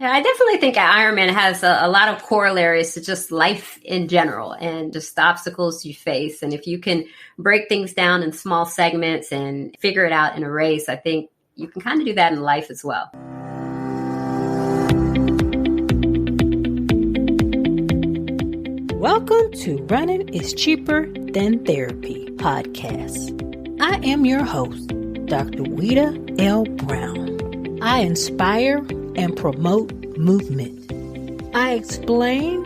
Yeah, I definitely think Ironman has a lot of corollaries to just life in general and just the obstacles you face. And if you can break things down in small segments and figure it out in a race, I think you can kind of do that in life as well. Welcome to Running is Cheaper Than Therapy podcast. I am your host, Dr. Weta L. Brown. I inspire and promote movement. I explain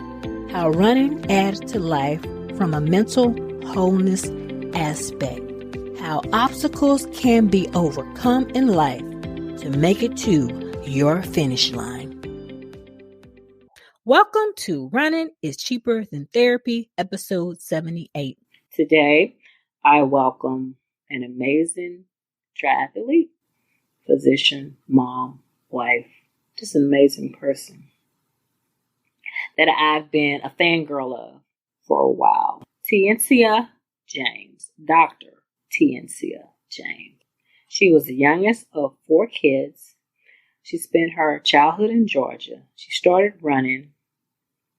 how running adds to life from a mental wholeness aspect, how obstacles can be overcome in life to make it to your finish line. Welcome to Running is Cheaper Than Therapy, episode 78. Today, I welcome an amazing triathlete, physician, mom, wife, just an amazing person that I've been a fangirl of for a while. Tiencia James, Dr. Tiencia James. She was the youngest of 4 kids. She spent her childhood in Georgia. She started running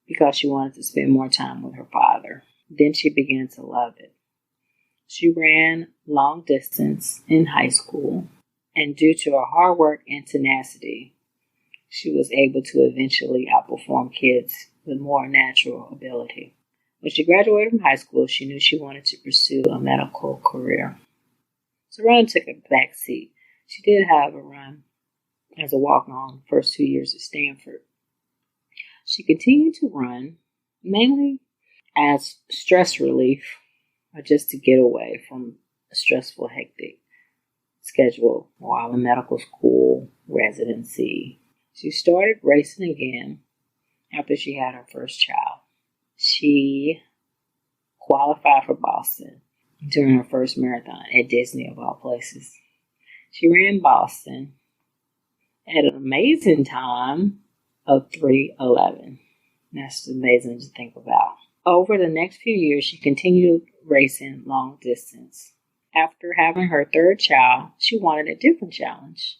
because she wanted to spend more time with her father. Then she began to love it. She ran long distance in high school, and due to her hard work and tenacity, she was able to eventually outperform kids with more natural ability. When she graduated from high school, she knew she wanted to pursue a medical career. So running took a back seat. She did have a run as a walk-on first 2 years at Stanford. She continued to run mainly as stress relief or just to get away from a stressful, hectic schedule while in medical school, residency. She started racing again after she had her first child. She qualified for Boston during her first marathon at Disney, of all places. She ran Boston at an amazing time of 3:11. That's amazing to think about. Over the next few years, she continued racing long distance. After having her third child, she wanted a different challenge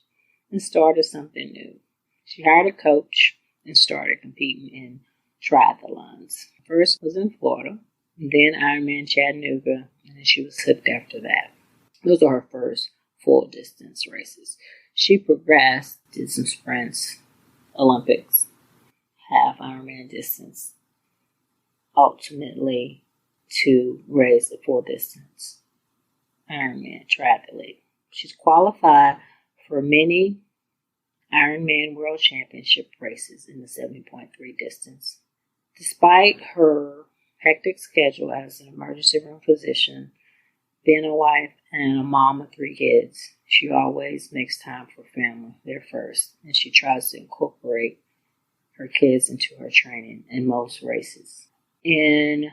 and started something new. She hired a coach and started competing in triathlons. First was in Florida, then Ironman Chattanooga, and then she was hooked after that. Those are her first full distance races. She progressed, did some sprints, Olympics, half Ironman distance, ultimately to race a full distance Ironman triathlete. She's qualified for many Ironman World Championship races in the 70.3 distance. Despite her hectic schedule as an emergency room physician, being a wife and a mom of 3 kids, she always makes time for family. They're first, and she tries to incorporate her kids into her training in most races. In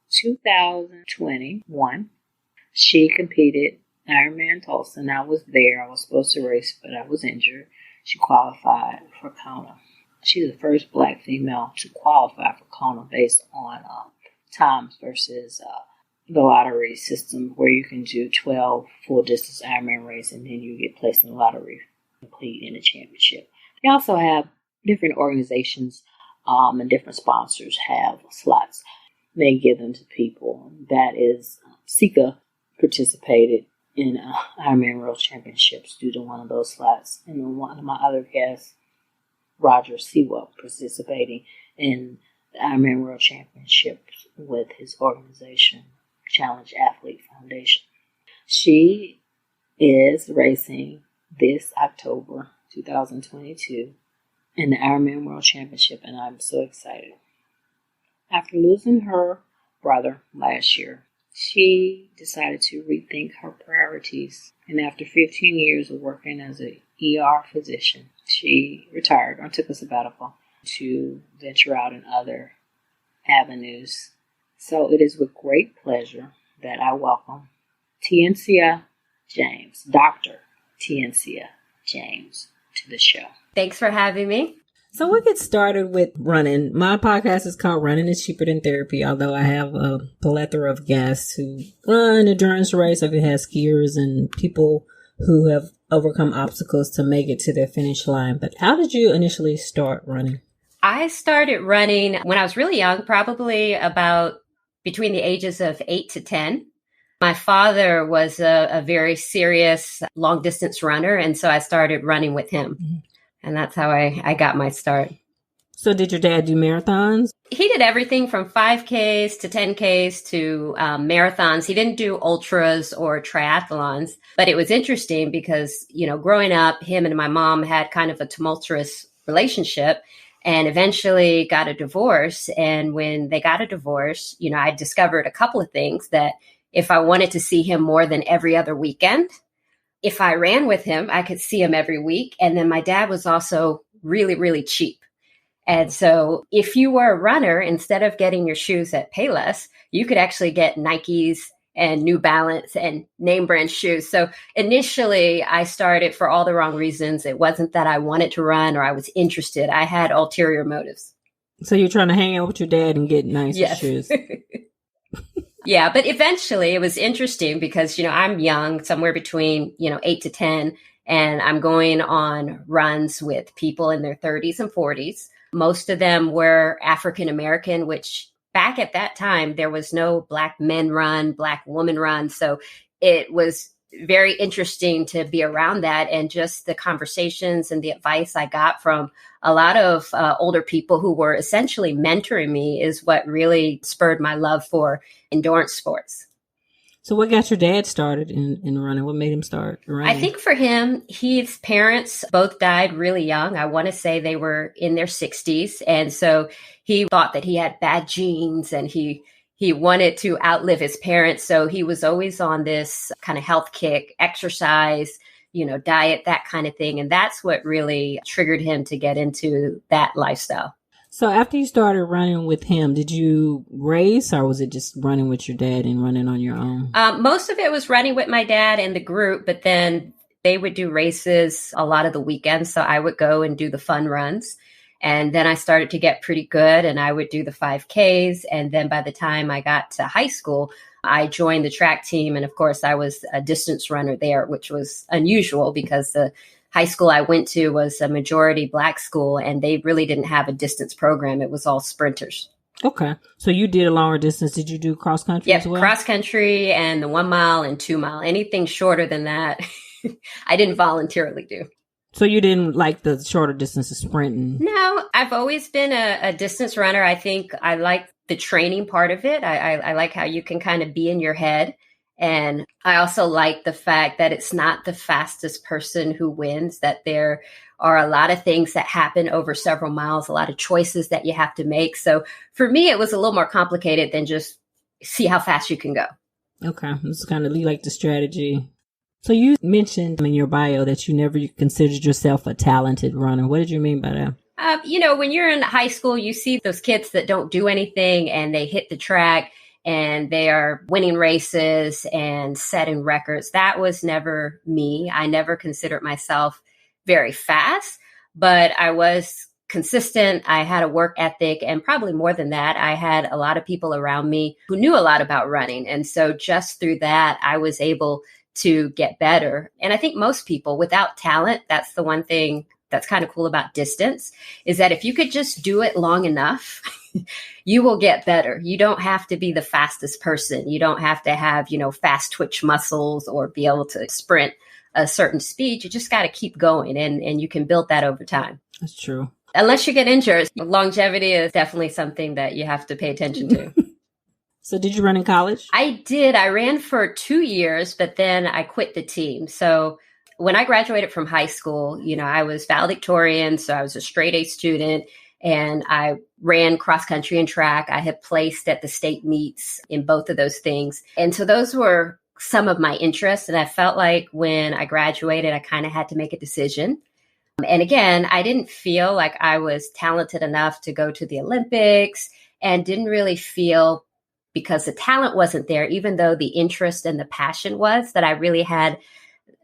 2021, she competed Ironman Tulsa, and I was there. I was supposed to race, but I was injured. She qualified for Kona. She's the first Black female to qualify for Kona based on times versus the lottery system, where you can do 12 full-distance Ironman races, and then you get placed in the lottery, complete in a championship. They also have different organizations and different sponsors have slots. They give them to people. That is, Sika participated in Ironman World Championships due to one of those slots. And then one of my other guests, Roger Sewell, participating in the Ironman World Championships with his organization, Challenge Athlete Foundation. She is racing this October 2022 in the Ironman World Championship, and I'm so excited. After losing her brother last year, she decided to rethink her priorities, and after 15 years of working as an ER physician, she retired or took a sabbatical to venture out in other avenues. So it is with great pleasure that I welcome Tiencia James, Dr. Tiencia James, to the show. Thanks for having me. So we'll get started with running. My podcast is called Running is Cheaper Than Therapy, although I have a plethora of guests who run endurance race. I've had skiers and people who have overcome obstacles to make it to their finish line. But how did you initially start running? I started running when I was really young, probably about between the ages of 8 to 10. My father was a very serious long distance runner. And so I started running with him. Mm-hmm. And that's how I got my start. So did your dad do marathons? He did everything from 5Ks to 10Ks to marathons. He didn't do ultras or triathlons, but it was interesting because, growing up, him and my mom had kind of a tumultuous relationship and eventually got a divorce. And when they got a divorce, I discovered a couple of things that if I wanted to see him more than every other weekend, if I ran with him, I could see him every week. And then my dad was also really, really cheap. And so if you were a runner, instead of getting your shoes at Payless, you could actually get Nikes and New Balance and name brand shoes. So initially I started for all the wrong reasons. It wasn't that I wanted to run or I was interested. I had ulterior motives. So you're trying to hang out with your dad and get nice shoes. Yeah, but eventually it was interesting because, I'm young, somewhere between, 8 to 10, and I'm going on runs with people in their 30s and 40s. Most of them were African American, which back at that time, there was no Black men run, Black woman run. So it was very interesting to be around that. And just the conversations and the advice I got from a lot of older people who were essentially mentoring me is what really spurred my love for endurance sports. So what got your dad started in running? What made him start running? I think for him, his parents both died really young. I want to say they were in their 60s. And so he thought that he had bad genes and he wanted to outlive his parents. So he was always on this kind of health kick, exercise, diet, that kind of thing. And that's what really triggered him to get into that lifestyle. So after you started running with him, did you race or was it just running with your dad and running on your own? Most of it was running with my dad and the group, but then they would do races a lot of the weekends. So I would go and do the fun runs. And then I started to get pretty good and I would do the 5Ks. And then by the time I got to high school, I joined the track team. And of course, I was a distance runner there, which was unusual because the high school I went to was a majority Black school and they really didn't have a distance program. It was all sprinters. Okay. So you did a longer distance. Did you do cross country as well? Cross country and the 1 mile and 2 mile. Anything shorter than that, I didn't voluntarily do. So you didn't like the shorter distances sprinting? No, I've always been a distance runner. I think I like the training part of it. I like how you can kind of be in your head. And I also like the fact that it's not the fastest person who wins, that there are a lot of things that happen over several miles, a lot of choices that you have to make. So for me, it was a little more complicated than just see how fast you can go. Okay. It's kind of like the strategy. So you mentioned in your bio that you never considered yourself a talented runner. What did you mean by that? When you're in high school, you see those kids that don't do anything and they hit the track and they are winning races and setting records. That was never me. I never considered myself very fast, but I was consistent. I had a work ethic, and probably more than that, I had a lot of people around me who knew a lot about running. And so just through that, I was able to get better. And I think most people without talent, that's the one thing that's kind of cool about distance, is that if you could just do it long enough, you will get better. You don't have to be the fastest person. You don't have to have, fast twitch muscles or be able to sprint a certain speed. You just got to keep going and you can build that over time. That's true. Unless you get injured. Longevity is definitely something that you have to pay attention to. So did you run in college? I did. I ran for 2 years, but then I quit the team. So when I graduated from high school, I was valedictorian. So I was a straight A student and I ran cross country and track. I had placed at the state meets in both of those things. And so those were some of my interests. And I felt like when I graduated, I kind of had to make a decision. And again, I didn't feel like I was talented enough to go to the Olympics and didn't really feel, because the talent wasn't there, even though the interest and the passion was, that I really had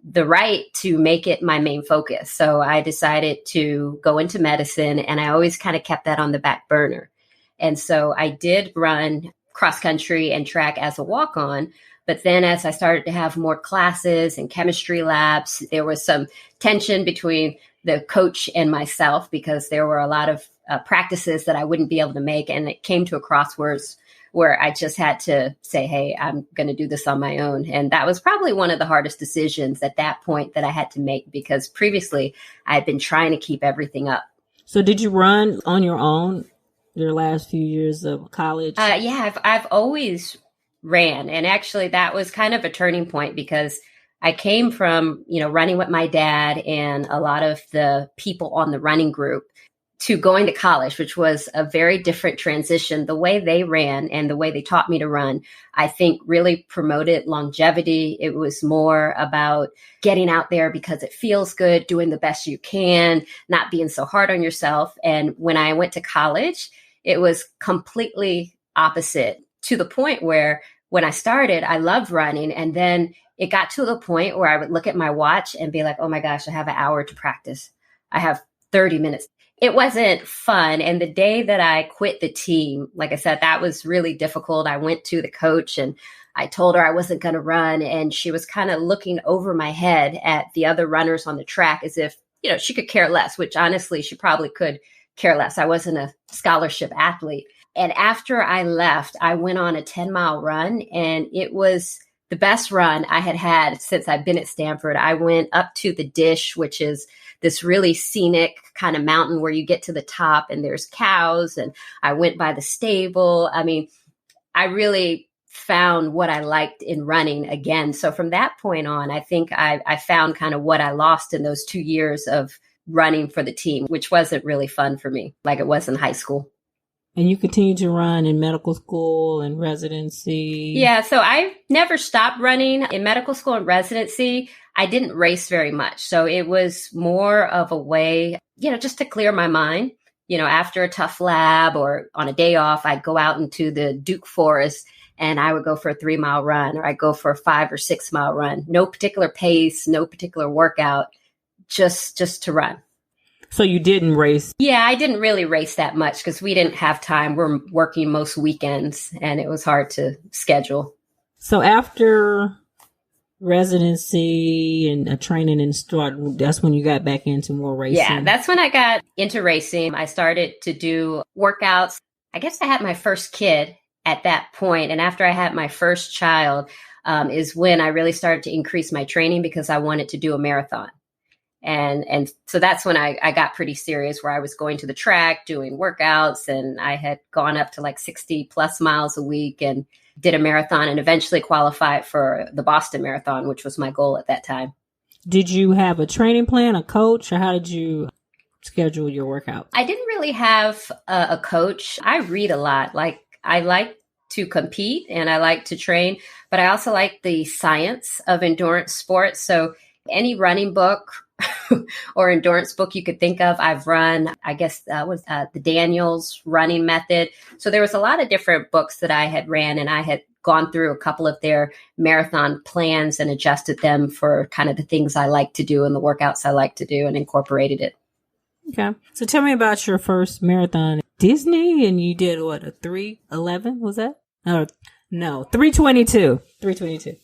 the right to make it my main focus. So I decided to go into medicine, and I always kind of kept that on the back burner. And so I did run cross country and track as a walk-on, But then as I started to have more classes and chemistry labs, there was some tension between the coach and myself because there were a lot of practices that I wouldn't be able to make. And it came to a crossroads where I just had to say, hey, I'm going to do this on my own. And that was probably one of the hardest decisions at that point that I had to make because previously I had been trying to keep everything up. So did you run on your own your last few years of college? Yeah, I've always ran. And actually that was kind of a turning point because I came from, running with my dad and a lot of the people on the running group to going to college, which was a very different transition. The way they ran and the way they taught me to run, I think really promoted longevity. It was more about getting out there because it feels good, doing the best you can, not being so hard on yourself. And when I went to college, it was completely opposite to the point where when I started, I loved running. And then it got to the point where I would look at my watch and be like, oh my gosh, I have an hour to practice. I have 30 minutes. It wasn't fun. And the day that I quit the team, like I said, that was really difficult. I went to the coach and I told her I wasn't going to run. And she was kind of looking over my head at the other runners on the track as if, she could care less, which honestly, she probably could care less. I wasn't a scholarship athlete. And after I left, I went on a 10-mile run and it was the best run I had had since I've been at Stanford. I went up to the Dish, which is this really scenic kind of mountain where you get to the top and there's cows. And I went by the stable. I mean, I really found what I liked in running again. So from that point on, I think I found kind of what I lost in those 2 years of running for the team, which wasn't really fun for me like it was in high school. And you continued to run in medical school and residency. Yeah, so I never stopped running. In medical school and residency, I didn't race very much. So it was more of a way, just to clear my mind. After a tough lab or on a day off, I'd go out into the Duke Forest and I would go for a 3-mile run or I'd go for a 5 or 6 mile run. No particular pace, no particular workout, just to run. So you didn't race? Yeah, I didn't really race that much because we didn't have time. We're working most weekends and it was hard to schedule. So after residency and training and that's when you got back into more racing? Yeah, that's when I got into racing. I started to do workouts. I guess I had my first kid at that point. And after I had my first child is when I really started to increase my training because I wanted to do a marathon. And so that's when I got pretty serious where I was going to the track, doing workouts, and I had gone up to like 60 plus miles a week and did a marathon and eventually qualified for the Boston Marathon, which was my goal at that time. Did you have a training plan, a coach, or how did you schedule your workout? I didn't really have a coach. I read a lot. Like I like to compete and I like to train, but I also like the science of endurance sports. So any running book or endurance book you could think of, I've run. I guess that was the Daniels running method. So there was a lot of different books that I had ran and I had gone through a couple of their marathon plans and adjusted them for kind of the things I like to do and the workouts I like to do and incorporated it. Okay. So tell me about your first marathon. Disney, and you did what, a 3:11 was that? No, 3:22. 3:22.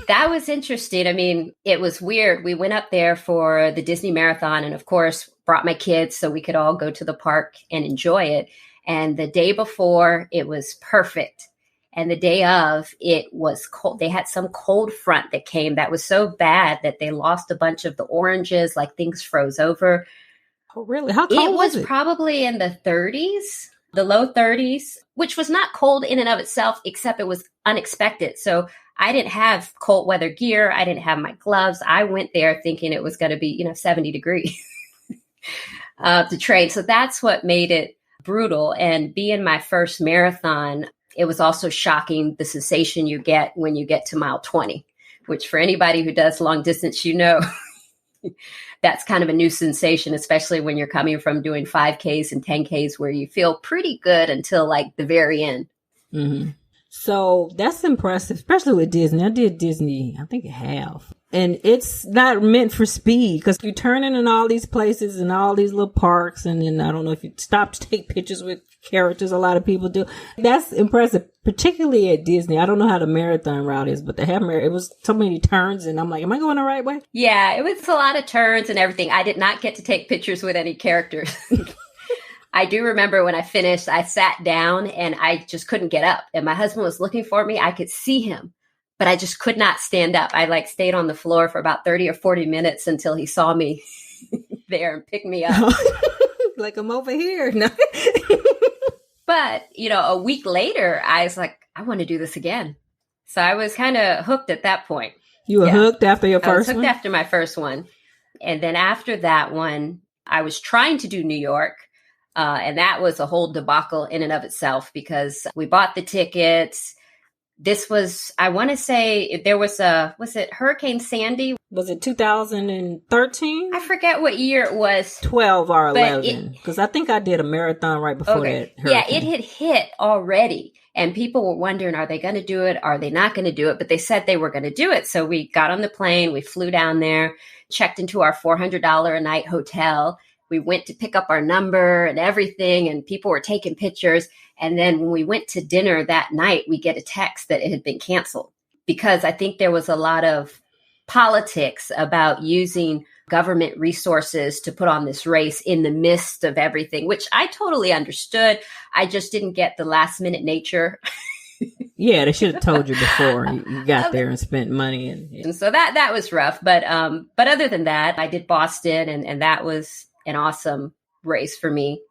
That was interesting. I mean, it was weird. We went up there for the Disney Marathon and, of course, brought my kids so we could all go to the park and enjoy it. And the day before, it was perfect. And the day of, it was cold. They had some cold front that came that was so bad that they lost a bunch of the oranges, like things froze over. Oh, really? How cold was it? It was probably in the 30s, the low 30s, which was not cold in and of itself, except it was unexpected. So I didn't have cold weather gear. I didn't have my gloves. I went there thinking it was going to be, 70 degrees to train. So that's what made it brutal. And being my first marathon, it was also shocking the sensation you get when you get to mile 20, which for anybody who does long distance, that's kind of a new sensation, especially when you're coming from doing 5Ks and 10Ks where you feel pretty good until like the very end. Mm-hmm. So that's impressive, especially with Disney. I did Disney, I think half. And it's not meant for speed because you're turning in all these places and all these little parks. And then I don't know if you stop to take pictures with characters. A lot of people do. That's impressive, particularly at Disney. I don't know how the marathon route is, but it was so many turns. And I'm like, am I going the right way? Yeah, it was a lot of turns and everything. I did not get to take pictures with any characters. I do remember when I finished, I sat down and I just couldn't get up. And my husband was looking for me. I could see him, but I just could not stand up. I stayed on the floor for about 30 or 40 minutes until he saw me there and picked me up. Like, I'm over here. No. But, a week later, I was like, I want to do this again. So I was kind of hooked at that point. You were hooked after your first one? I was hooked after my first one. And then after that one, I was trying to do New York. And that was a whole debacle in and of itself because we bought the tickets. This was, I want to say there was was it Hurricane Sandy? Was it 2013? I forget what year it was. 12 or 11. Because I think I did a marathon right before that. Hurricane. Yeah, it had hit already. And people were wondering, are they going to do it? Are they not going to do it? But they said they were going to do it. So we got on the plane. We flew down there, checked into our $400 a night hotel. We went to pick up our number and everything, and people were taking pictures. And then when we went to dinner that night, we get a text that it had been canceled because I think there was a lot of politics about using government resources to put on this race in the midst of everything, which I totally understood. I just didn't get the last minute nature. Yeah, they should have told you before you got there and spent money. And so that was rough. But other than that, I did Boston and that was an awesome race for me.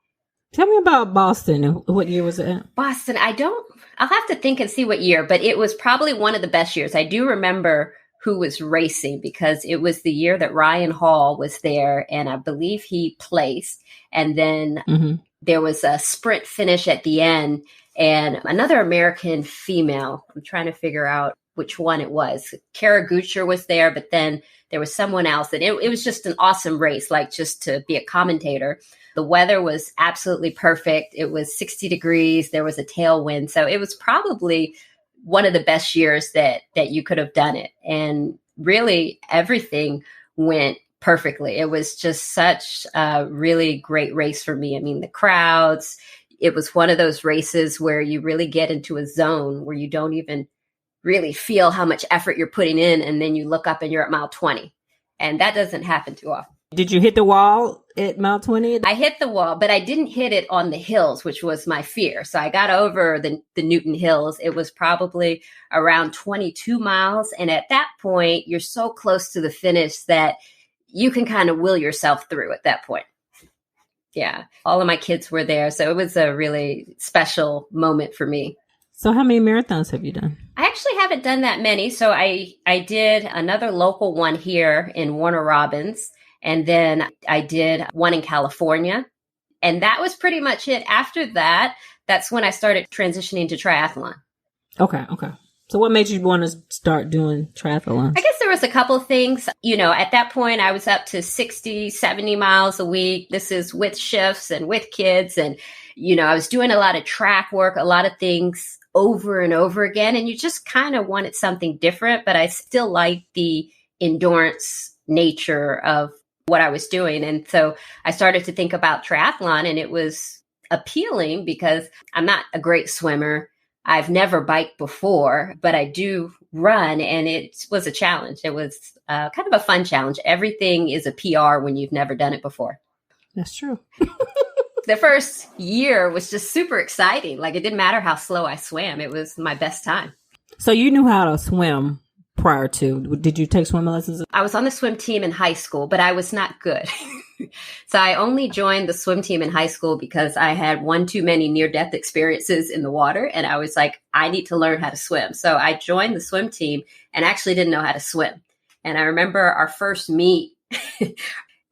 Tell me about Boston. What year was it? Boston, I'll have to think and see what year, but it was probably one of the best years. I do remember who was racing because it was the year that Ryan Hall was there, and I believe he placed. And then there was a sprint finish at the end, and another American female. I'm trying to figure out which one it was. Kara Gucher was there, but then there was someone else. And it was just an awesome race, like just to be a commentator. The weather was absolutely perfect. It was 60 degrees. There was a tailwind. So it was probably one of the best years that you could have done it. And really everything went perfectly. It was just such a really great race for me. I mean, the crowds, it was one of those races where you really get into a zone where you don't even really feel how much effort you're putting in. And then you look up and you're at mile 20. And that doesn't happen too often. Did you hit the wall at mile 20? I hit the wall, but I didn't hit it on the hills, which was my fear. So I got over the Newton Hills. It was probably around 22 miles. And at that point, you're so close to the finish that you can kind of will yourself through at that point. Yeah. All of my kids were there. So it was a really special moment for me. So how many marathons have you done? I actually haven't done that many. So I did another local one here in Warner Robins. And then I did one in California. And that was pretty much it. After that, that's when I started transitioning to triathlon. Okay. So what made you want to start doing triathlon? I guess there was a couple of things. At that point, I was up to 60, 70 miles a week. This is with shifts and with kids. And, I was doing a lot of track work, a lot of things over and over again. And you just kind of wanted something different. But I still liked the endurance nature of what I was doing. And so I started to think about triathlon, and it was appealing because I'm not a great swimmer. I've never biked before, but I do run, and it was a challenge. It was kind of a fun challenge. Everything is a PR when you've never done it before. That's true. The first year was just super exciting. Like, it didn't matter how slow I swam. It was my best time. So you knew how to swim prior to. Did you take swimming lessons? I was on the swim team in high school, but I was not good. So I only joined the swim team in high school because I had one too many near-death experiences in the water. And I was like, I need to learn how to swim. So I joined the swim team and actually didn't know how to swim. And I remember our first meet,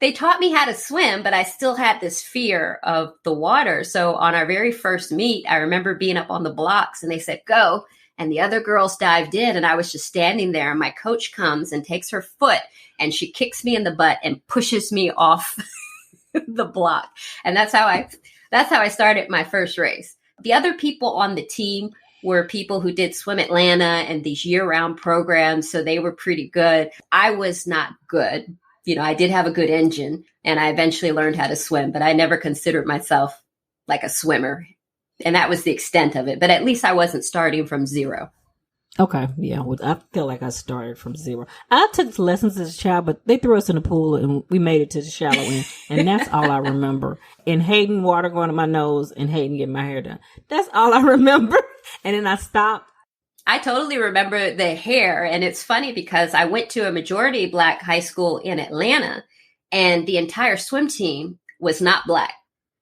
they taught me how to swim, but I still had this fear of the water. So on our very first meet, I remember being up on the blocks and they said, go. And the other girls dived in, and I was just standing there. And my coach comes and takes her foot, and she kicks me in the butt and pushes me off the block. And that's how I started my first race. The other people on the team, were people who did Swim Atlanta and these year-round programs, so they were pretty good. I was not good. I did have a good engine, and I eventually learned how to swim, but I never considered myself like a swimmer. And that was the extent of it. But at least I wasn't starting from zero. Okay, yeah. Well, I feel like I started from zero. I took lessons as a child, but they threw us in the pool and we made it to the shallow end. And that's all I remember. And hating water going to my nose and hating getting my hair done. That's all I remember. And then I stopped. I totally remember the hair. And it's funny because I went to a majority Black high school in Atlanta, and the entire swim team was not Black,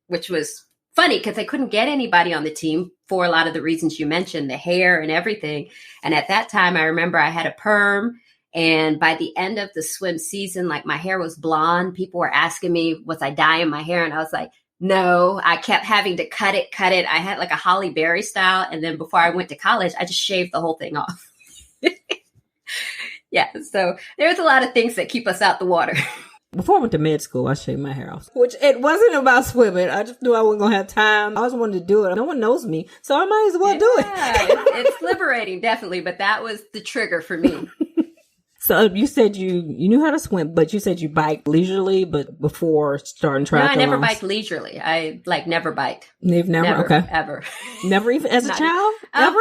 which was funny because I couldn't get anybody on the team for a lot of the reasons you mentioned, the hair and everything. And at that time, I remember I had a perm. And by the end of the swim season, like my hair was blonde. People were asking me, was I dyeing my hair? And I was like, no, I kept having to cut it. I had like a Holly Berry style. And then before I went to college, I just shaved the whole thing off. Yeah. So there's a lot of things that keep us out the water. Before I went to med school, I shaved my hair off, which it wasn't about swimming. I just knew I wasn't going to have time. I always wanted to do it. No one knows me, so I might as well do it. It's liberating, definitely. But that was the trigger for me. So you said you knew how to swim, but you said you biked leisurely, but before starting triathlon. No, I never biked leisurely. I never biked. Never? Okay. Ever. Never even as a child? Ever?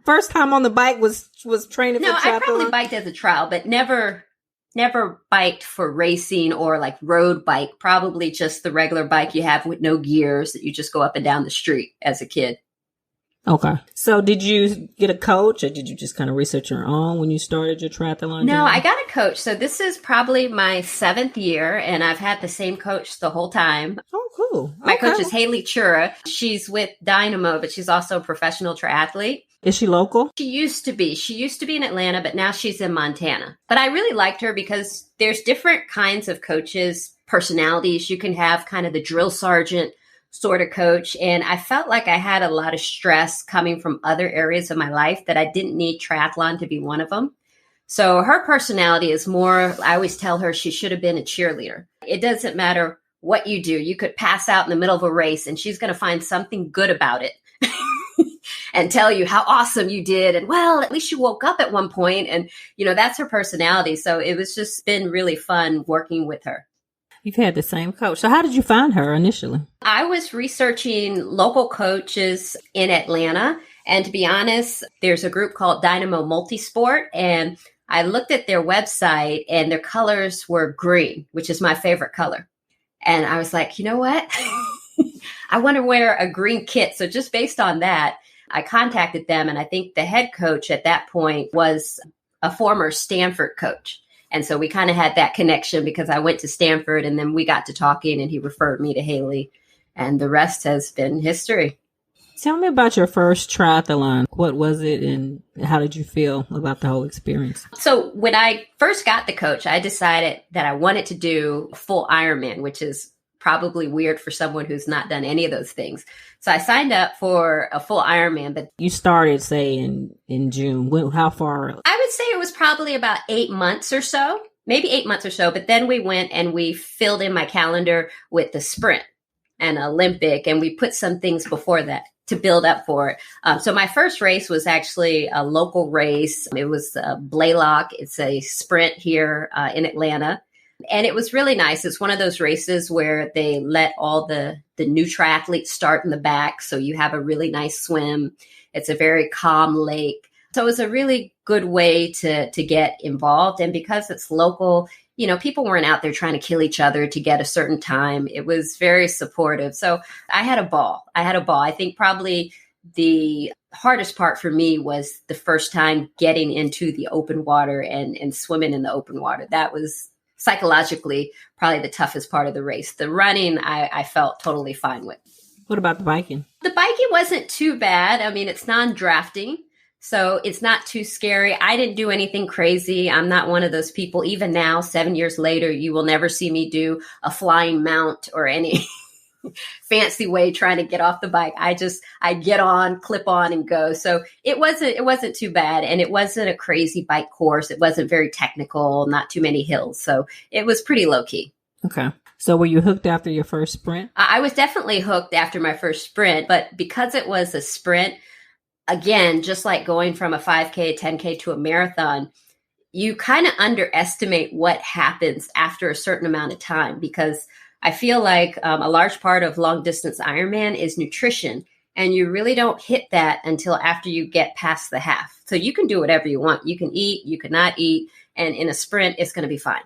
First time on the bike was training for triathlon? No, I probably biked as a trial, but never biked for racing or like road bike. Probably just the regular bike you have with no gears that you just go up and down the street as a kid. Okay. So did you get a coach, or did you just kind of research your own when you started your triathlon? No, I got a coach. So this is probably my 7th year, and I've had the same coach the whole time. Oh, cool. My coach is Haley Chura. She's with Dynamo, but she's also a professional triathlete. Is she local? She used to be. She used to be in Atlanta, but now she's in Montana. But I really liked her because there's different kinds of coaches, personalities. You can have kind of the drill sergeant sort of coach. And I felt like I had a lot of stress coming from other areas of my life that I didn't need triathlon to be one of them. So her personality is more, I always tell her she should have been a cheerleader. It doesn't matter what you do. You could pass out in the middle of a race and she's going to find something good about it and tell you how awesome you did. And well, at least you woke up at one point. And, that's her personality. So it was just been really fun working with her. You've had the same coach. So how did you find her initially? I was researching local coaches in Atlanta. And to be honest, there's a group called Dynamo Multisport. And I looked at their website and their colors were green, which is my favorite color. And I was like, you know what? I want to wear a green kit. So just based on that, I contacted them. And I think the head coach at that point was a former Stanford coach. And so we kind of had that connection because I went to Stanford and then we got to talking and he referred me to Haley, and the rest has been history. Tell me about your first triathlon. What was it and how did you feel about the whole experience? So when I first got the coach, I decided that I wanted to do a full Ironman, which is probably weird for someone who's not done any of those things. So I signed up for a full Ironman. But you started, say, in June. How far? I would say it was probably about 8 months or so, maybe 8 months or so. But then we went and we filled in my calendar with the sprint and Olympic, and we put some things before that to build up for it. So my first race was actually a local race. It was Blaylock. It's a sprint here in Atlanta. And it was really nice. It's one of those races where they let all the new triathletes start in the back. So you have a really nice swim. It's a very calm lake. So it was a really good way to get involved. And because it's local, people weren't out there trying to kill each other to get a certain time. It was very supportive. So I had a ball. I think probably the hardest part for me was the first time getting into the open water and swimming in the open water. That was psychologically probably the toughest part of the race. The running, I felt totally fine with. What about the biking? The biking wasn't too bad. I mean, it's non-drafting, so it's not too scary. I didn't do anything crazy. I'm not one of those people. Even now, 7 years later, you will never see me do a flying mount or any fancy way trying to get off the bike. I get on, clip on, and go. So it wasn't too bad, and it wasn't a crazy bike course. It wasn't very technical, not too many hills. So it was pretty low key. Okay. So were you hooked after your first sprint? I was definitely hooked after my first sprint, but because it was a sprint, again, just like going from a 5K, 10K to a marathon, you kind of underestimate what happens after a certain amount of time, because I feel like a large part of long distance Ironman is nutrition. And you really don't hit that until after you get past the half. So you can do whatever you want. You can eat, you cannot eat. And in a sprint, it's going to be fine.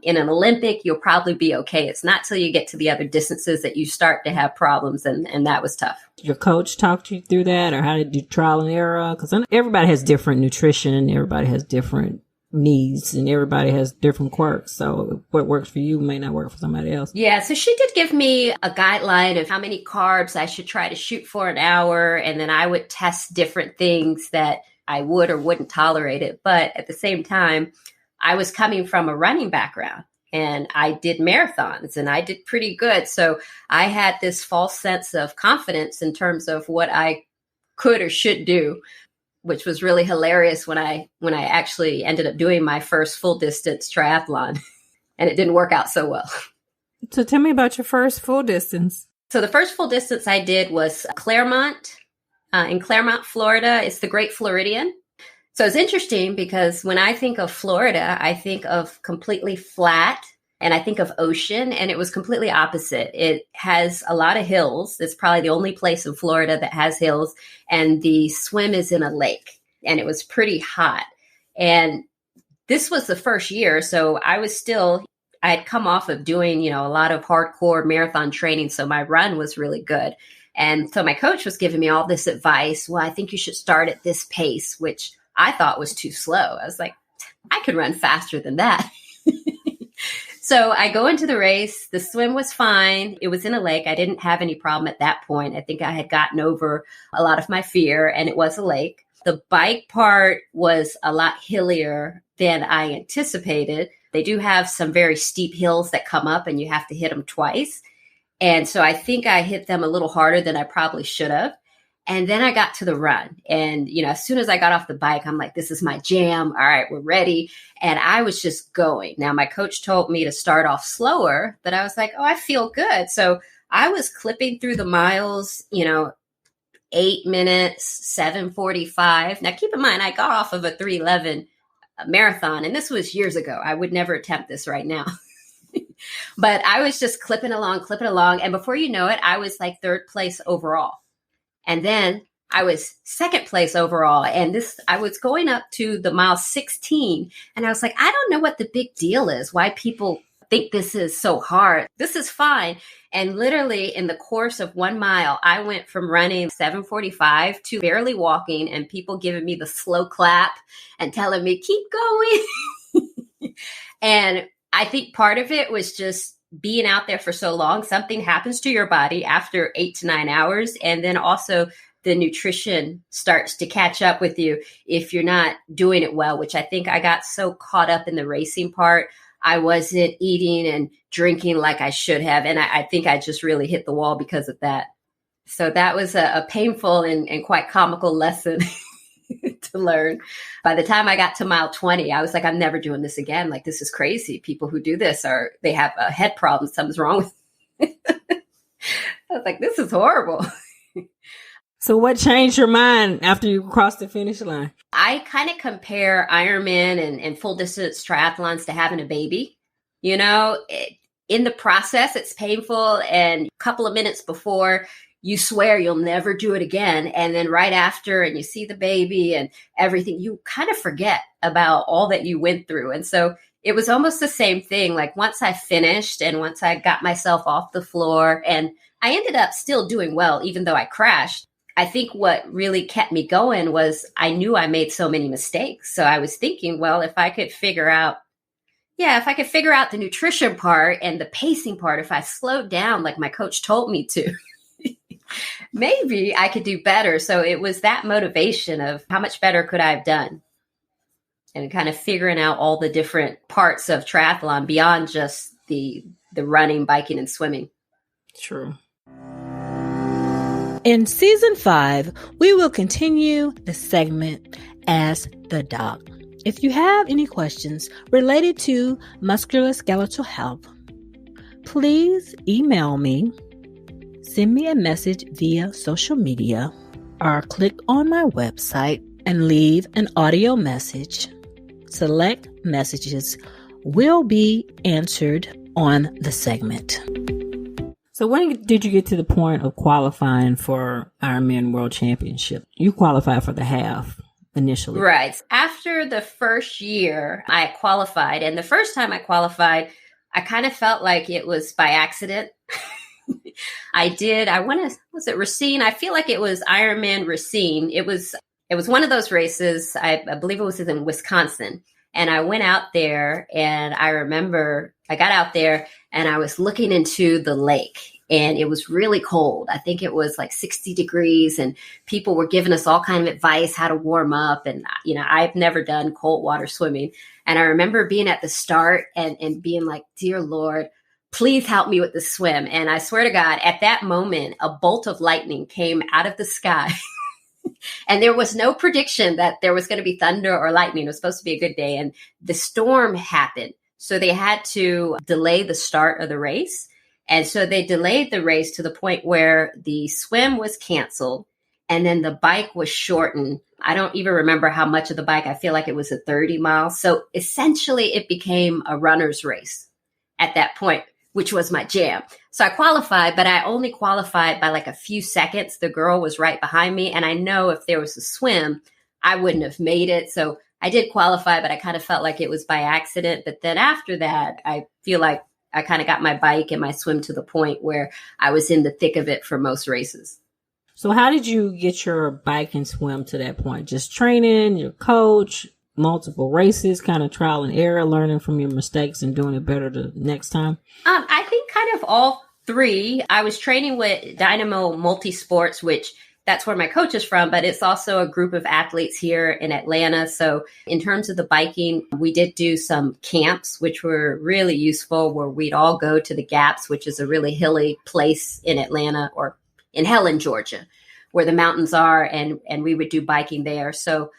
In an Olympic, you'll probably be okay. It's not till you get to the other distances that you start to have problems. And that was tough. Your coach talked you through that, or how did you trial and error? Because everybody has different nutrition. Everybody has different needs, and everybody has different quirks. So what works for you may not work for somebody else. Yeah. So she did give me a guideline of how many carbs I should try to shoot for an hour. And then I would test different things that I would or wouldn't tolerate it. But at the same time, I was coming from a running background and I did marathons and I did pretty good. So I had this false sense of confidence in terms of what I could or should do, which was really hilarious when I actually ended up doing my first full distance triathlon, and it didn't work out so well. So tell me about your first full distance. So the first full distance I did was Claremont, in Claremont, Florida. It's the Great Floridian. So it's interesting because when I think of Florida, I think of completely flat and I think of ocean, and it was completely opposite. It has a lot of hills. It's probably the only place in Florida that has hills, and the swim is in a lake, and it was pretty hot. And this was the first year. So I had come off of doing, a lot of hardcore marathon training. So my run was really good. And so my coach was giving me all this advice. Well, I think you should start at this pace, which I thought was too slow. I was like, I could run faster than that. So I go into the race. The swim was fine. It was in a lake. I didn't have any problem at that point. I think I had gotten over a lot of my fear, and it was a lake. The bike part was a lot hillier than I anticipated. They do have some very steep hills that come up and you have to hit them twice. And so I think I hit them a little harder than I probably should have. And then I got to the run. And, as soon as I got off the bike, I'm like, this is my jam. All right, we're ready. And I was just going. Now, my coach told me to start off slower, but I was like, oh, I feel good. So I was clipping through the miles, 8 minutes, 7:45. Now, keep in mind, I got off of a 3:11 marathon, and this was years ago. I would never attempt this right now. But I was just clipping along. And before you know it, I was like third place overall. And then I was second place overall. And I was going up to the mile 16. And I was like, I don't know what the big deal is, why people think this is so hard. This is fine. And literally in the course of 1 mile, I went from running 7:45 to barely walking, and people giving me the slow clap and telling me, keep going. And I think part of it was just being out there for so long. Something happens to your body after 8 to 9 hours. And then also the nutrition starts to catch up with you if you're not doing it well, which I think I got so caught up in the racing part. I wasn't eating and drinking like I should have. And I think I just really hit the wall because of that. So that was a painful and quite comical lesson to learn. By the time I got to mile 20, I was like, I'm never doing this again. Like, this is crazy. People who do this they have a head problem. Something's wrong with I was like, this is horrible. So what changed your mind after you crossed the finish line? I kind of compare Ironman and full distance triathlons to having a baby. In the process, it's painful. And a couple of minutes before, you swear you'll never do it again. And then right after, and you see the baby and everything, you kind of forget about all that you went through. And so it was almost the same thing. Like once I finished and once I got myself off the floor, and I ended up still doing well, even though I crashed. I think what really kept me going was I knew I made so many mistakes. So I was thinking, well, if I could figure out the nutrition part and the pacing part, if I slowed down like my coach told me to, maybe I could do better. So it was that motivation of how much better could I have done, and kind of figuring out all the different parts of triathlon beyond just the running, biking, and swimming. True. In season 5, we will continue the segment Ask the Doc. If you have any questions related to musculoskeletal health, please email me, send me a message via social media, or click on my website and leave an audio message. Select messages will be answered on the segment. So when did you get to the point of qualifying for Ironman World Championship? You qualified for the half initially. Right. After the first year, I qualified. And the first time I qualified, I kind of felt like it was by accident. Was it Racine? I feel like it was Ironman Racine. It was one of those races. I believe it was in Wisconsin. And I went out there, and I remember I got out there and I was looking into the lake, and it was really cold. I think it was like 60 degrees, and people were giving us all kind of advice how to warm up. And, I've never done cold water swimming. And I remember being at the start and being like, dear Lord, please help me with the swim. And I swear to God, at that moment, a bolt of lightning came out of the sky. And there was no prediction that there was going to be thunder or lightning. It was supposed to be a good day. And the storm happened. So they had to delay the start of the race. And so they delayed the race to the point where the swim was canceled. And then the bike was shortened. I don't even remember how much of the bike. I feel like it was a 30 miles. So essentially it became a runner's race at that point, which was my jam. So I qualified, but I only qualified by like a few seconds. The girl was right behind me. And I know if there was a swim, I wouldn't have made it. So I did qualify, but I kind of felt like it was by accident. But then after that, I feel like I kind of got my bike and my swim to the point where I was in the thick of it for most races. So how did you get your bike and swim to that point? Just training, your coach, multiple races, kind of trial and error, learning from your mistakes and doing it better the next time? I think kind of all three. I was training with Dynamo Multisports, which that's where my coach is from, but it's also a group of athletes here in Atlanta. So in terms of the biking, we did do some camps, which were really useful, where we'd all go to the Gaps, which is a really hilly place in Atlanta, or in Helen, Georgia, where the mountains are, and we would do biking there. So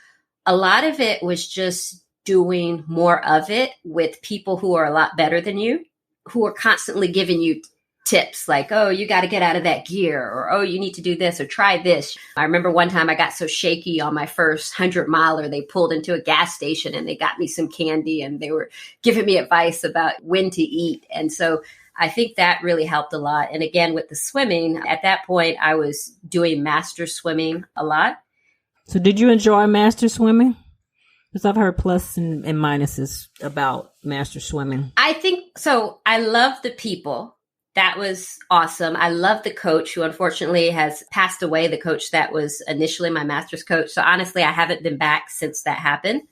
a lot of it was just doing more of it with people who are a lot better than you, who are constantly giving you tips like, oh, you got to get out of that gear, or, oh, you need to do this, or try this. I remember one time I got so shaky on my first 100-miler, they pulled into a gas station and they got me some candy, and they were giving me advice about when to eat. And so I think that really helped a lot. And again, with the swimming, at that point, I was doing master swimming a lot. So did you enjoy master swimming? Because I've heard plus and minuses about master swimming. I think so. I love the people. That was awesome. I love the coach, who unfortunately has passed away, the coach that was initially my master's coach. So honestly, I haven't been back since that happened.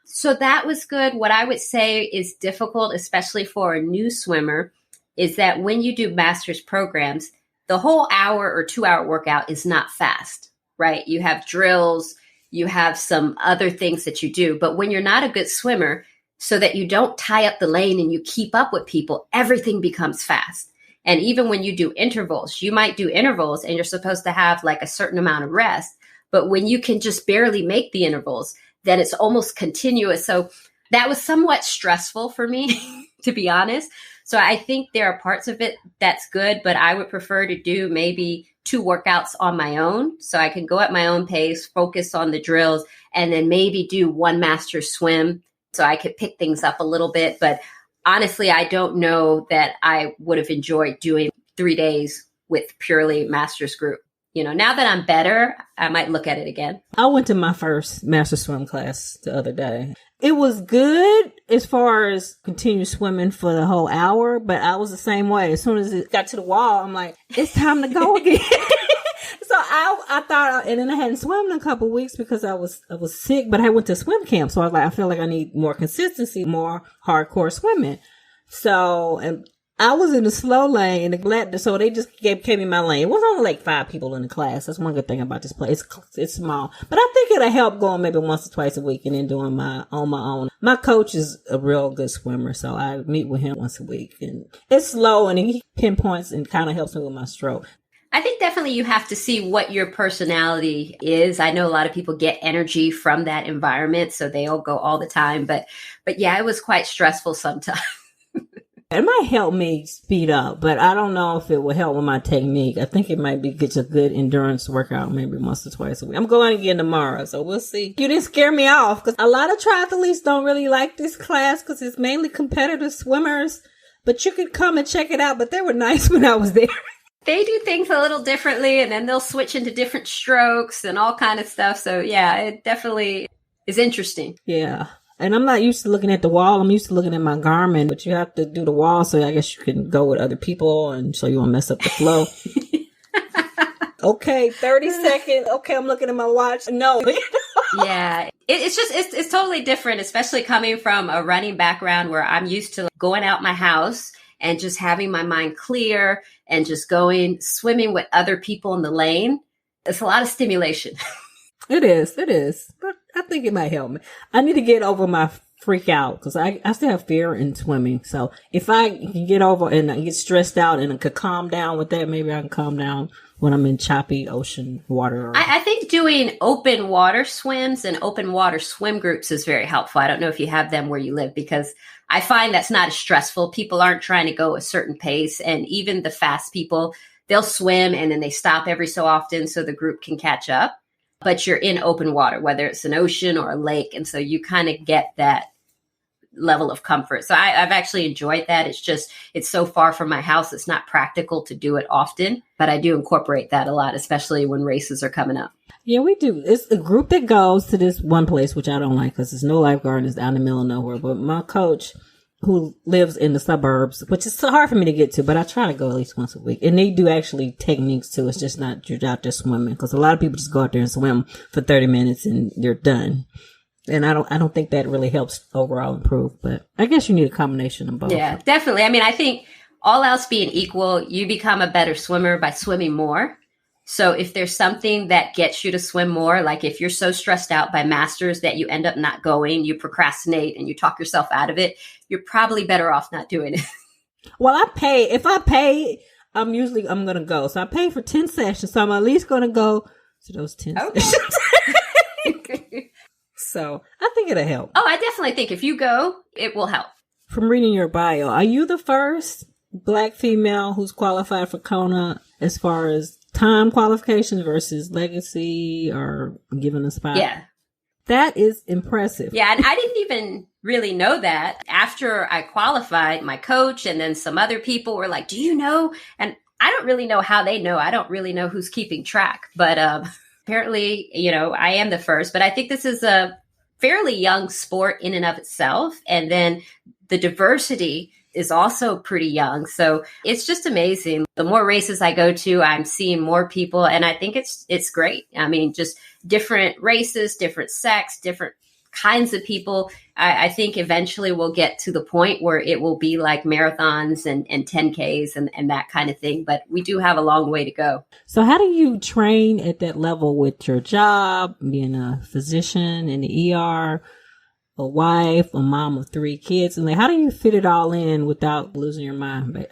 So that was good. What I would say is difficult, especially for a new swimmer, is that when you do master's programs, the whole hour or 2-hour workout is not fast, right? You have drills, you have some other things that you do. But when you're not a good swimmer, so that you don't tie up the lane and you keep up with people, everything becomes fast. And even when you do intervals, you might do intervals and you're supposed to have like a certain amount of rest. But when you can just barely make the intervals, then it's almost continuous. So that was somewhat stressful for me, to be honest. So I think there are parts of it that's good, but I would prefer to do maybe 2 workouts on my own. So I can go at my own pace, focus on the drills, and then maybe do 1 master swim. So I could pick things up a little bit. But honestly, I don't know that I would have enjoyed doing 3 days with purely master's group. Now that I'm better, I might look at it again. I went to my first master swim class the other day. It was good as far as continue swimming for the whole hour, but I was the same way. As soon as it got to the wall, I'm like, it's time to go again. So I thought, and then I hadn't swum in a couple of weeks because I was sick, but I went to swim camp. So I was like, I feel like I need more consistency, more hardcore swimming. So, and I was in the slow lane, so they just gave me my lane. It was only like 5 people in the class. That's one good thing about this place. It's small, but I think it'll help going maybe once or twice a week and then doing on my own. My coach is a real good swimmer, so I meet with him once a week, and it's slow and he pinpoints and kind of helps me with my stroke. I think definitely you have to see what your personality is. I know a lot of people get energy from that environment, so they'll go all the time. But yeah, it was quite stressful sometimes. It might help me speed up, but I don't know if it will help with my technique. I think it might be just a good endurance workout, maybe once or twice a week. I'm going again tomorrow, so we'll see. You didn't scare me off, because a lot of triathletes don't really like this class because it's mainly competitive swimmers, but you could come and check it out. But they were nice when I was there. They do things a little differently, and then they'll switch into different strokes and all kind of stuff. So yeah, it definitely is interesting. Yeah. And I'm not used to looking at the wall. I'm used to looking at my Garmin, but you have to do the wall. So I guess you can go with other people, and so you won't mess up the flow. Okay, 30 seconds. Okay, I'm looking at my watch. No. Yeah, it's totally different, especially coming from a running background where I'm used to going out my house and just having my mind clear and just going swimming with other people in the lane. It's a lot of stimulation. It is. But I think it might help me. I need to get over my freak out, because I still have fear in swimming. So if I can get over and I get stressed out and I could calm down with that, maybe I can calm down when I'm in choppy ocean water. I think doing open water swims and open water swim groups is very helpful. I don't know if you have them where you live, because I find that's not as stressful. People aren't trying to go a certain pace. And even the fast people, they'll swim and then they stop every so often so the group can catch up. But you're in open water, whether it's an ocean or a lake. And so you kind of get that level of comfort. So I've actually enjoyed that. It's so far from my house. It's not practical to do it often, but I do incorporate that a lot, especially when races are coming up. Yeah, we do. It's a group that goes to this one place, which I don't like because there's no lifeguard and it's out in the middle of nowhere. But my coach, who lives in the suburbs, which is so hard for me to get to, but I try to go at least once a week. And they do actually techniques too. It's just not you're out there swimming, because a lot of people just go out there and swim for 30 minutes and they're done. And I don't think that really helps overall improve, but I guess you need a combination of both. Yeah, definitely. I mean, I think all else being equal, you become a better swimmer by swimming more. So if there's something that gets you to swim more, like if you're so stressed out by masters that you end up not going, you procrastinate and you talk yourself out of it, you're probably better off not doing it. Well, if I pay, I'm going to go. So I pay for 10 sessions. So I'm at least going to go to those 10 sessions. So I think it'll help. Oh, I definitely think if you go, it will help. From reading your bio, are you the first Black female who's qualified for Kona as far as time qualifications versus legacy or given a spot? Yeah. That is impressive. Yeah, and I didn't even really know that. After I qualified, my coach and then some other people were like, do you know? And I don't really know how they know. I don't really know who's keeping track. But apparently, I am the first. But I think this is a fairly young sport in and of itself. And then the diversity is also pretty young. So it's just amazing. The more races I go to, I'm seeing more people. And I think it's great. I mean, just different races, different sex, different kinds of people. I think eventually we'll get to the point where it will be like marathons and 10Ks and that kind of thing. But we do have a long way to go. So how do you train at that level with your job, being a physician in the ER, a wife, a mom of 3 kids? And how do you fit it all in without losing your mind?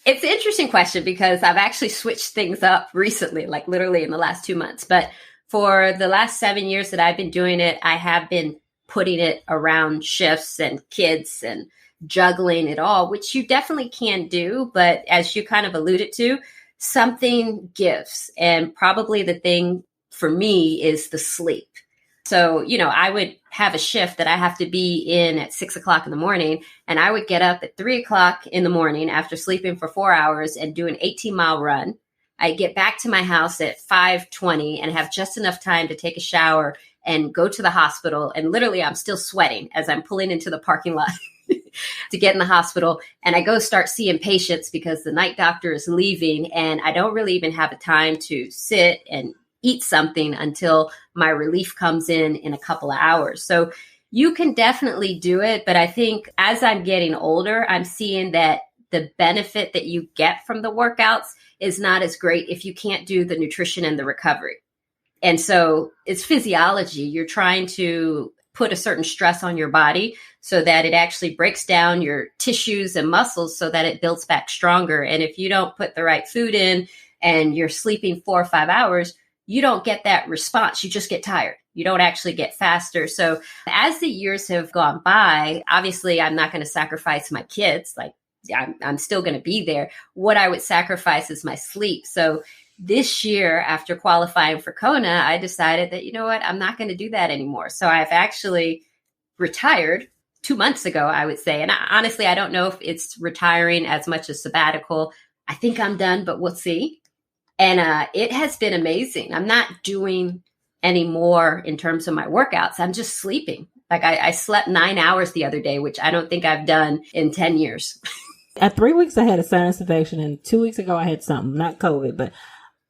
It's an interesting question because I've actually switched things up recently, like literally in the last 2 months. But for the last 7 years that I've been doing it, I have been putting it around shifts and kids and juggling it all, which you definitely can do. But as you kind of alluded to, something gives. And probably the thing for me is the sleep. So, I would have a shift that I have to be in at 6 o'clock in the morning, and I would get up at 3 o'clock in the morning after sleeping for 4 hours and do an 18-mile run. I get back to my house at 5:20 and have just enough time to take a shower and go to the hospital. And literally, I'm still sweating as I'm pulling into the parking lot to get in the hospital. And I go start seeing patients because the night doctor is leaving, and I don't really even have a time to sit and eat something until my relief comes in a couple of hours. So you can definitely do it. But I think as I'm getting older, I'm seeing that the benefit that you get from the workouts is not as great if you can't do the nutrition and the recovery. And so it's physiology. You're trying to put a certain stress on your body so that it actually breaks down your tissues and muscles so that it builds back stronger. And if you don't put the right food in and you're sleeping 4 or 5 hours, you don't get that response. You just get tired. You don't actually get faster. So as the years have gone by, obviously I'm not going to sacrifice my kids. Like I'm still going to be there. What I would sacrifice is my sleep. So this year, after qualifying for Kona, I decided that, you know what, I'm not going to do that anymore. So I've actually retired 2 months ago, I would say. And honestly, I don't know if it's retiring as much as sabbatical. I think I'm done, but we'll see. And it has been amazing. I'm not doing any more in terms of my workouts. I'm just sleeping. Like I slept 9 hours the other day, which I don't think I've done in 10 years. At 3 weeks, I had a sinus infection, and 2 weeks ago, I had something, not COVID, but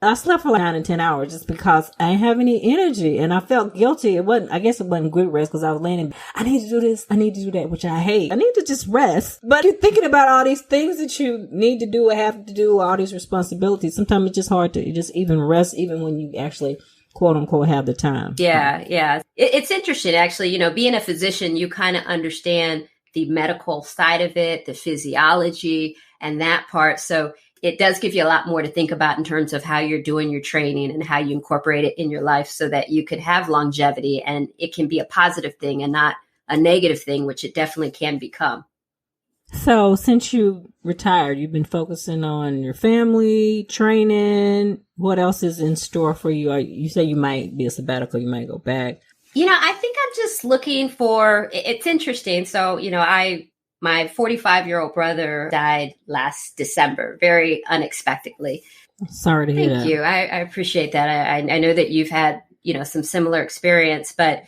I slept for like 9 and 10 hours just because I didn't have any energy, and I felt guilty. I guess it wasn't good rest because I was laying in, I need to do this, I need to do that, which I hate. I need to just rest. But you're thinking about all these things that you need to do or have to do, all these responsibilities. Sometimes it's just hard to just even rest, even when you actually quote unquote have the time. Yeah. It's interesting, actually. Being a physician, you kind of understand the medical side of it, the physiology and that part. So it does give you a lot more to think about in terms of how you're doing your training and how you incorporate it in your life so that you could have longevity and it can be a positive thing and not a negative thing, which it definitely can become. So since you retired, you've been focusing on your family, training. What else is in store for you? You say you might be a sabbatical, you might go back. I think I'm just looking for, it's interesting. So, my 45-year-old brother died last December, very unexpectedly. Sorry to hear that. Thank you. I appreciate that. I know that you've had, some similar experience, but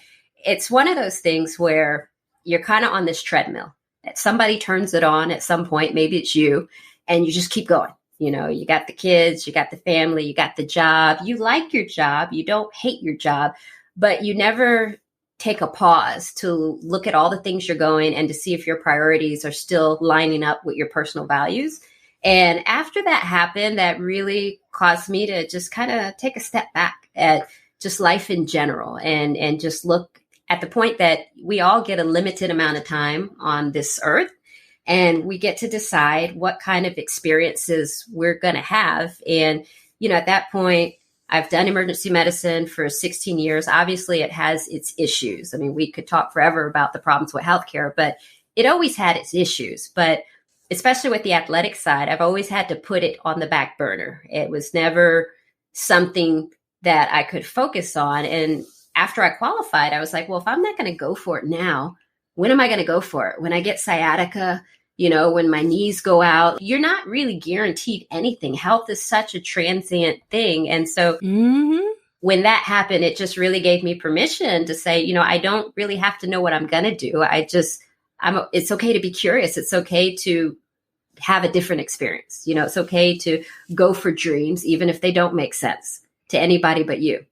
it's one of those things where you're kind of on this treadmill. Somebody turns it on at some point, maybe it's you, and you just keep going. You got the kids, you got the family, you got the job. You like your job. You don't hate your job, but you never take a pause to look at all the things you're going and to see if your priorities are still lining up with your personal values. And after that happened, that really caused me to just kind of take a step back at just life in general and just look at the point that we all get a limited amount of time on this earth. And we get to decide what kind of experiences we're going to have. And, at that point, I've done emergency medicine for 16 years. Obviously, it has its issues. I mean, we could talk forever about the problems with healthcare, but it always had its issues. But especially with the athletic side, I've always had to put it on the back burner. It was never something that I could focus on. And after I qualified, I was like, well, if I'm not going to go for it now, when am I going to go for it? When I get sciatica, when my knees go out, you're not really guaranteed anything. Health is such a transient thing. And so when that happened, it just really gave me permission to say, I don't really have to know what I'm going to do. It's okay to be curious. It's okay to have a different experience. It's okay to go for dreams, even if they don't make sense to anybody but you.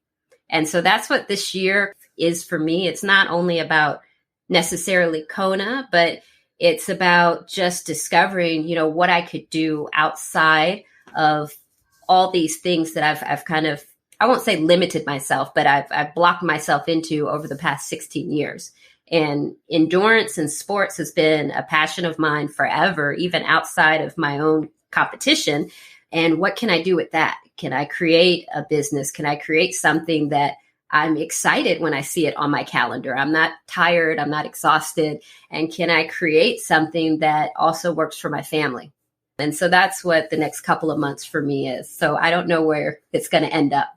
And so that's what this year is for me. It's not only about necessarily Kona, but it's about just discovering, what I could do outside of all these things that I've kind of, I won't say limited myself, but I've blocked myself into over the past 16 years. And endurance and sports has been a passion of mine forever, even outside of my own competition. And what can I do with that? Can I create a business? Can I create something that I'm excited when I see it on my calendar? I'm not tired. I'm not exhausted. And can I create something that also works for my family? And so that's what the next couple of months for me is. So I don't know where it's going to end up.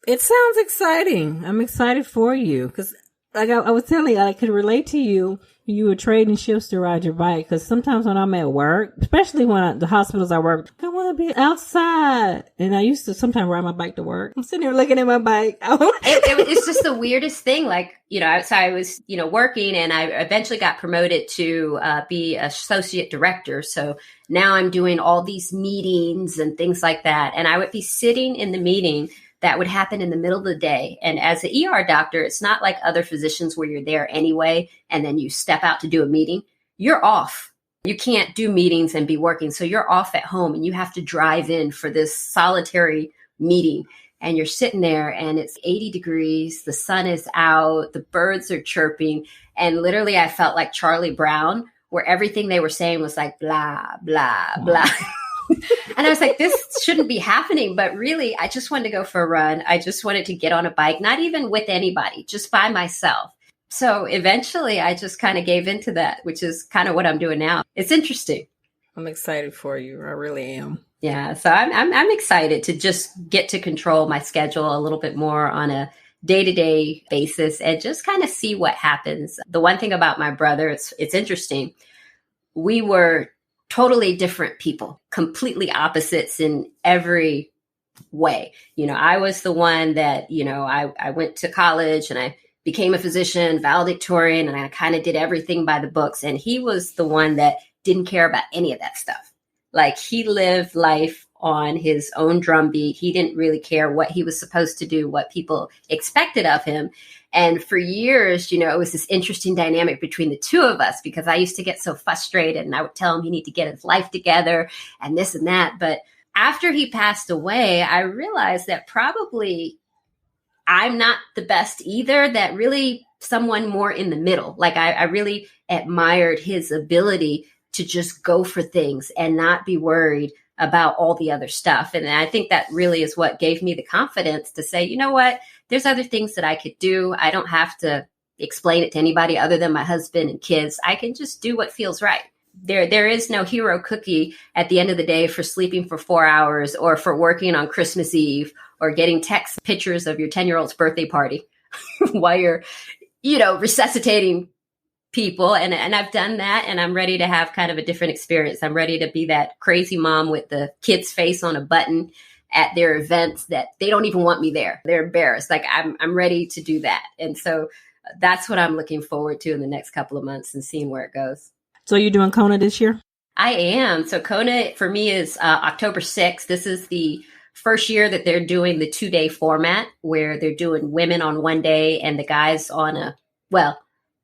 It sounds exciting. I'm excited for you because like I was telling you, I could relate to you. You were trading shifts to ride your bike because sometimes when I'm at work, especially when the hospitals I work, I want to be outside. And I used to sometimes ride my bike to work. I'm sitting here looking at my bike. It's just the weirdest thing. Like, so I was, working and I eventually got promoted to be associate director. So now I'm doing all these meetings and things like that. And I would be sitting in the meeting that would happen in the middle of the day. And as an ER doctor, it's not like other physicians where you're there anyway, and then you step out to do a meeting. You're off. You can't do meetings and be working. So you're off at home and you have to drive in for this solitary meeting. And you're sitting there and it's 80 degrees. The sun is out. The birds are chirping. And literally I felt like Charlie Brown, where everything they were saying was like, blah, blah, blah. And I was like, this shouldn't be happening. But really, I just wanted to go for a run. I just wanted to get on a bike, not even with anybody, just by myself. So eventually I just kind of gave into that, which is kind of what I'm doing now. It's interesting. I'm excited for you. I really am. Yeah. So I'm excited to just get to control my schedule a little bit more on a day-to-day basis and just kind of see what happens. The one thing about my brother, it's interesting. We were totally different people, completely opposites in every way. I was the one that, I went to college and I became a physician, valedictorian, and I kind of did everything by the books. And he was the one that didn't care about any of that stuff. Like, he lived life on his own drumbeat. He didn't really care what he was supposed to do, what people expected of him. And for years, it was this interesting dynamic between the two of us, because I used to get so frustrated and I would tell him he needed to get his life together and this and that. But after he passed away, I realized that probably I'm not the best either, that really someone more in the middle. Like, I really admired his ability to just go for things and not be worried about all the other stuff. And I think that really is what gave me the confidence to say, you know what, there's other things that I could do. I don't have to explain it to anybody other than my husband and kids. I can just do what feels right. There is no hero cookie at the end of the day for sleeping for 4 hours or for working on Christmas Eve or getting text pictures of your 10-year-old's birthday party while you're, resuscitating people. And I've done that, and I'm ready to have kind of a different experience. I'm ready to be that crazy mom with the kid's face on a button at their events that they don't even want me there. They're embarrassed. Like, I'm ready to do that. And so that's what I'm looking forward to in the next couple of months and seeing where it goes. So you're doing Kona this year? I am. So Kona for me is October 6th. This is the first year that they're doing the 2-day format, where they're doing women on one day and the guys on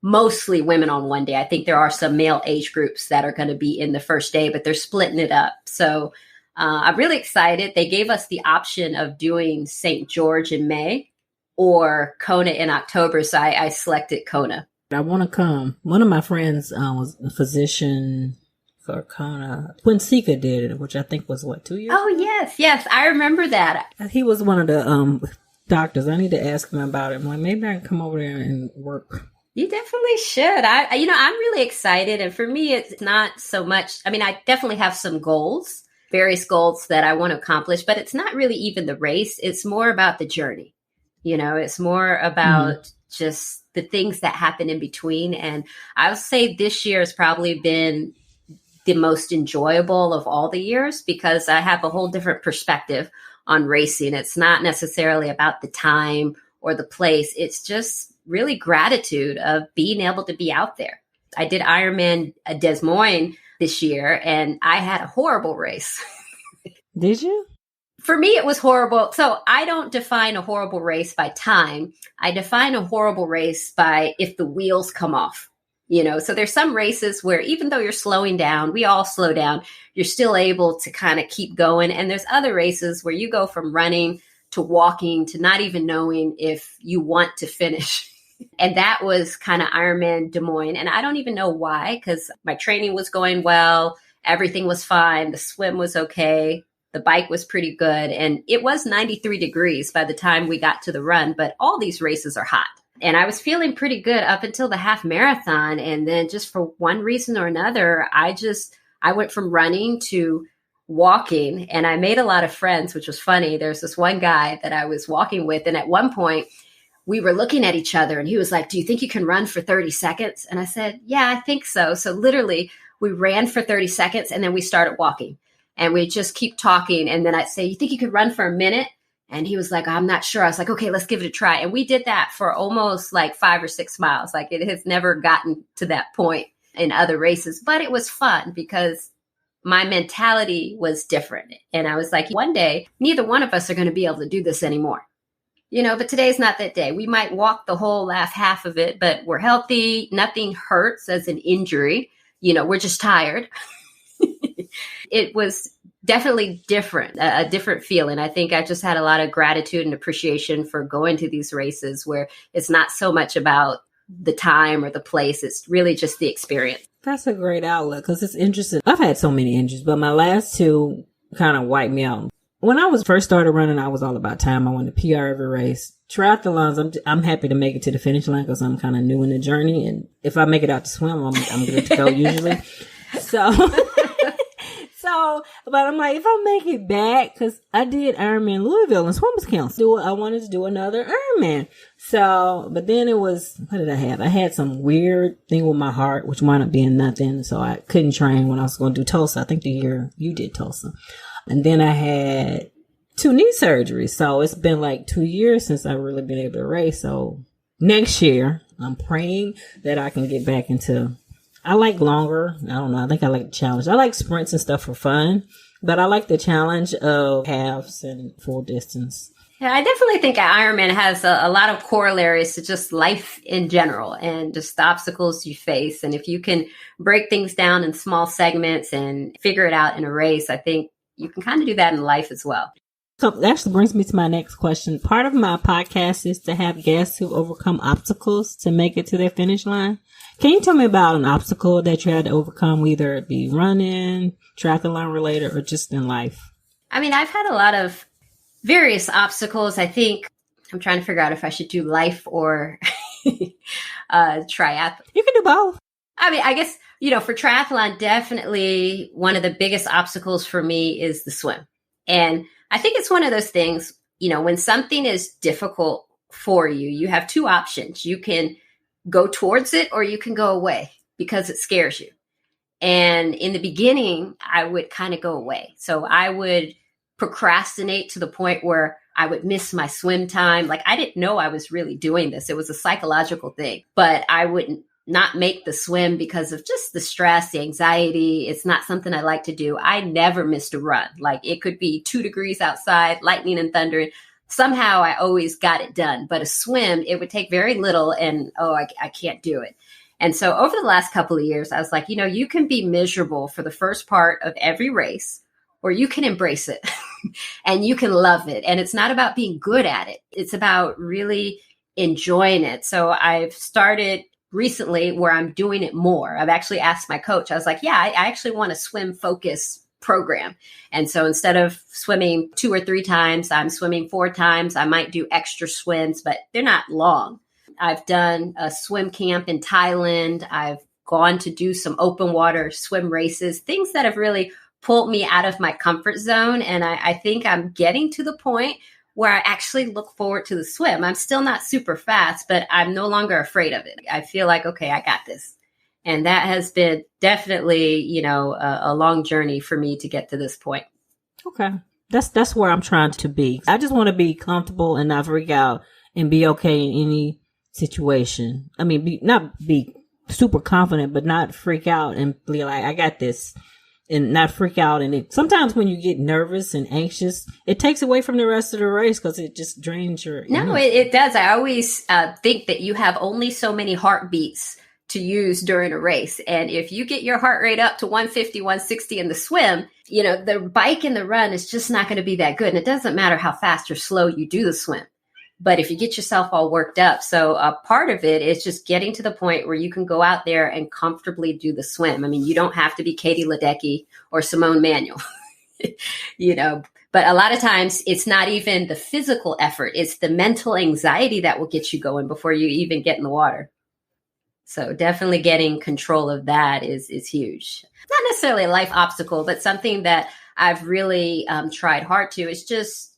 mostly women on one day. I think there are some male age groups that are going to be in the first day, but they're splitting it up. So I'm really excited. They gave us the option of doing St. George in May or Kona in October. So I selected Kona. I want to come. One of my friends was a physician for Kona. When Sika did it, which I think was 2 years Oh, ago? Yes. I remember that. He was one of the doctors. I need to ask him about it. I'm like, maybe I can come over there and work. You definitely should. I'm really excited. And for me, it's not so much. I mean, I definitely have some goals, various goals that I want to accomplish, but it's not really even the race. It's more about the journey. It's more about just the things that happen in between. And I would say this year has probably been the most enjoyable of all the years, because I have a whole different perspective on racing. It's not necessarily about the time or the place. It's just really gratitude of being able to be out there. I did Ironman Des Moines this year, and I had a horrible race. Did you? For me, it was horrible. So I don't define a horrible race by time. I define a horrible race by if the wheels come off. So there's some races where even though you're slowing down, we all slow down, you're still able to kind of keep going. And there's other races where you go from running to walking to not even knowing if you want to finish. And that was kind of Ironman Des Moines. And I don't even know why, because my training was going well. Everything was fine. The swim was okay. The bike was pretty good. And it was 93 degrees by the time we got to the run. But all these races are hot. And I was feeling pretty good up until the half marathon. And then just for one reason or another, I went from running to walking, and I made a lot of friends, which was funny. There's this one guy that I was walking with. And at one point we were looking at each other, and he was like, "Do you think you can run for 30 seconds? And I said, "Yeah, I think so." So literally we ran for 30 seconds and then we started walking, and we just keep talking. And then I'd say, "You think you could run for a minute?" And he was like, "I'm not sure." I was like, "Okay, let's give it a try." And we did that for almost 5 or 6 miles. It has never gotten to that point in other races, but it was fun because my mentality was different. And I was like, one day, neither one of us are going to be able to do this anymore. But today's not that day. We might walk the whole last half of it, but we're healthy. Nothing hurts as an injury. We're just tired. It was definitely different, a different feeling. I think I just had a lot of gratitude and appreciation for going to these races where it's not so much about the time or the place. It's really just the experience. That's a great outlet because it's interesting. I've had so many injuries, but my last two kind of wiped me out. When I was first started running, I was all about time. I wanted to PR every race. Triathlons, I'm happy to make it to the finish line because I'm kind of new in the journey. And if I make it out to swim, I'm good to go usually. But I'm like, if I make it back, because I did Ironman Louisville and Swimmers Council, I wanted to do another Ironman. So, but then it was, what did I have? I had some weird thing with my heart, which wound up being nothing. So I couldn't train when I was going to do Tulsa. I think the year you did Tulsa. And then I had 2 knee surgeries. So it's been like 2 years since I've really been able to race. So next year, I'm praying that I can get back into, I like longer. I don't know. I think I like the challenge. I like sprints and stuff for fun, but I like the challenge of halves and full distance. Yeah, I definitely think Ironman has a lot of corollaries to just life in general and just the obstacles you face. And if you can break things down in small segments and figure it out in a race, I think you can kind of do that in life as well. So that actually brings me to my next question. Part of my podcast is to have guests who overcome obstacles to make it to their finish line. Can you tell me about an obstacle that you had to overcome, whether it be running, triathlon related, or just in life? I mean, I've had a lot of various obstacles. I think I'm trying to figure out if I should do life or triathlon. You can do both. I mean, I guess, for triathlon, definitely one of the biggest obstacles for me is the swim. And I think it's one of those things, when something is difficult for you, you have 2 options. You can go towards it or you can go away because it scares you. And in the beginning, I would kind of go away. So I would procrastinate to the point where I would miss my swim time. Like, I didn't know I was really doing this. It was a psychological thing, but I would not make the swim because of just the stress, the anxiety. It's not something I like to do. I never missed a run. Like, it could be 2 degrees outside, lightning and thunder. Somehow I always got it done. But a swim, it would take very little and, I can't do it. And so over the last couple of years, I was like, you can be miserable for the first part of every race, or you can embrace it and you can love it. And it's not about being good at it. It's about really enjoying it. So I've started recently where I'm doing it more. I've actually asked my coach, I was like, I actually want a swim focus program. And so instead of swimming 2 or 3 times, I'm swimming 4 times. I might do extra swims, but they're not long. I've done a swim camp in Thailand. I've gone to do some open water swim races, things that have really pulled me out of my comfort zone. And I think I'm getting to the point where I actually look forward to the swim. I'm still not super fast, but I'm no longer afraid of it. I feel like, okay, I got this. And that has been definitely, a long journey for me to get to this point. Okay. That's where I'm trying to be. I just want to be comfortable and not freak out and be okay in any situation. I mean, not be super confident, but not freak out and be like, I got this. And not freak out. And sometimes when you get nervous and anxious, it takes away from the rest of the race because it just drains your. No, it does. I always think that you have only so many heartbeats to use during a race. And if you get your heart rate up to 150, 160 in the swim, the bike and the run is just not going to be that good. And it doesn't matter how fast or slow you do the swim. But if you get yourself all worked up, so a part of it is just getting to the point where you can go out there and comfortably do the swim. I mean, you don't have to be Katie Ledecky or Simone Manuel, but a lot of times it's not even the physical effort. It's the mental anxiety that will get you going before you even get in the water. So definitely getting control of that is huge. Not necessarily a life obstacle, but something that I've really tried hard to is just,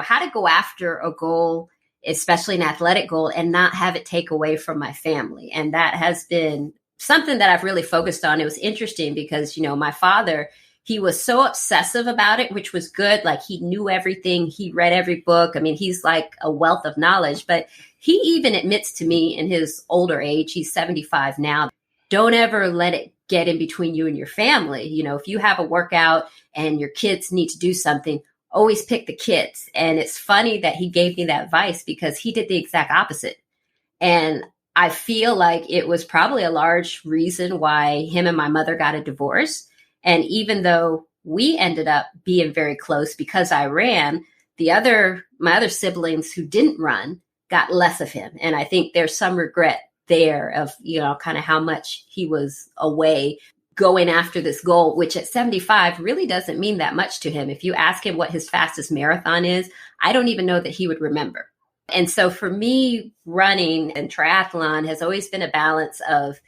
how to go after a goal, especially an athletic goal, and not have it take away from my family. And that has been something that I've really focused on. It was interesting because, my father, he was so obsessive about it, which was good. Like, he knew everything. He read every book. I mean, he's like a wealth of knowledge, but he even admits to me in his older age, he's 75 now, don't ever let it get in between you and your family. If you have a workout and your kids need to do something, always pick the kids. And it's funny that he gave me that advice because he did the exact opposite. And I feel like it was probably a large reason why him and my mother got a divorce. And even though we ended up being very close because I ran, my other siblings who didn't run got less of him. And I think there's some regret there of, kind of how much he was away. going after this goal, which at 75 really doesn't mean that much to him. If you ask him what his fastest marathon is, I don't even know that he would remember. And so for me, running and triathlon has always been a balance of,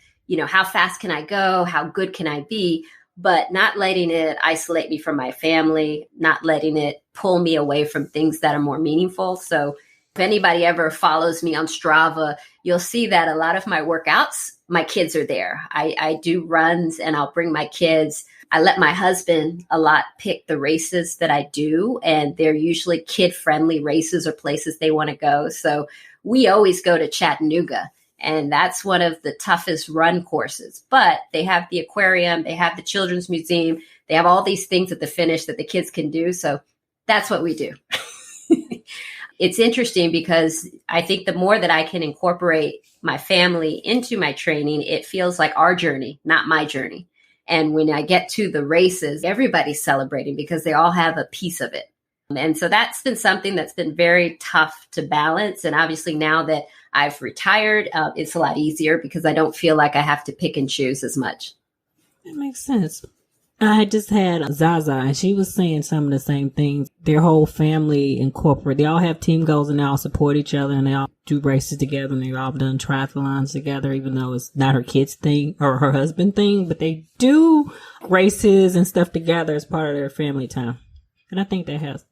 how fast can I go? How good can I be? But not letting it isolate me from my family, not letting it pull me away from things that are more meaningful. So if anybody ever follows me on Strava, you'll see that a lot of my workouts, my kids are there. I do runs and I'll bring my kids. I let my husband a lot pick the races that I do, and they're usually kid-friendly races or places they want to go. So we always go to Chattanooga, and that's one of the toughest run courses. But they have the aquarium, they have the children's museum, they have all these things at the finish that the kids can do. So that's what we do. It's interesting because I think the more that I can incorporate my family into my training, it feels like our journey, not my journey. And when I get to the races, everybody's celebrating because they all have a piece of it. And so that's been something that's been very tough to balance. And obviously now that I've retired, it's a lot easier because I don't feel like I have to pick and choose as much. That makes sense. I just had Zaza, and she was saying some of the same things. Their whole family incorporate. They all have team goals and they all support each other, and they all do races together, and they've all done triathlons together, even though it's not her kid's thing or her husband thing, but they do races and stuff together as part of their family time. And I think that has.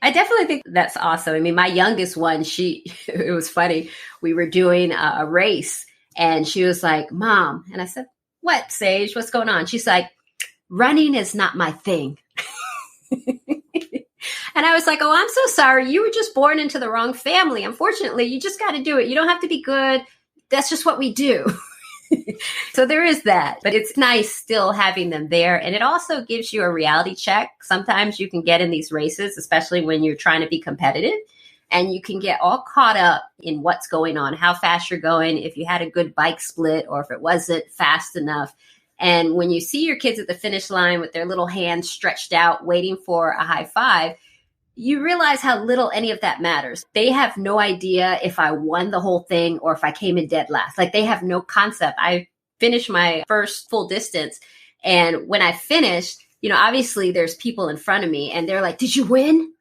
I definitely think that's awesome. I mean, my youngest one, it was funny. We were doing a race and she was like, Mom. And I said, what, Sage? What's going on? She's like, running is not my thing. And I was like, oh, I'm so sorry. You were just born into the wrong family. Unfortunately, you just got to do it. You don't have to be good. That's just what we do. So there is that. But it's nice still having them there. And it also gives you a reality check. Sometimes you can get in these races, especially when you're trying to be competitive, and you can get all caught up in what's going on, how fast you're going, if you had a good bike split or if it wasn't fast enough. And when you see your kids at the finish line with their little hands stretched out, waiting for a high five, you realize how little any of that matters. They have no idea if I won the whole thing or if I came in dead last. Like, they have no concept. I finished my first full distance. And when I finished, obviously there's people in front of me and they're like, did you win?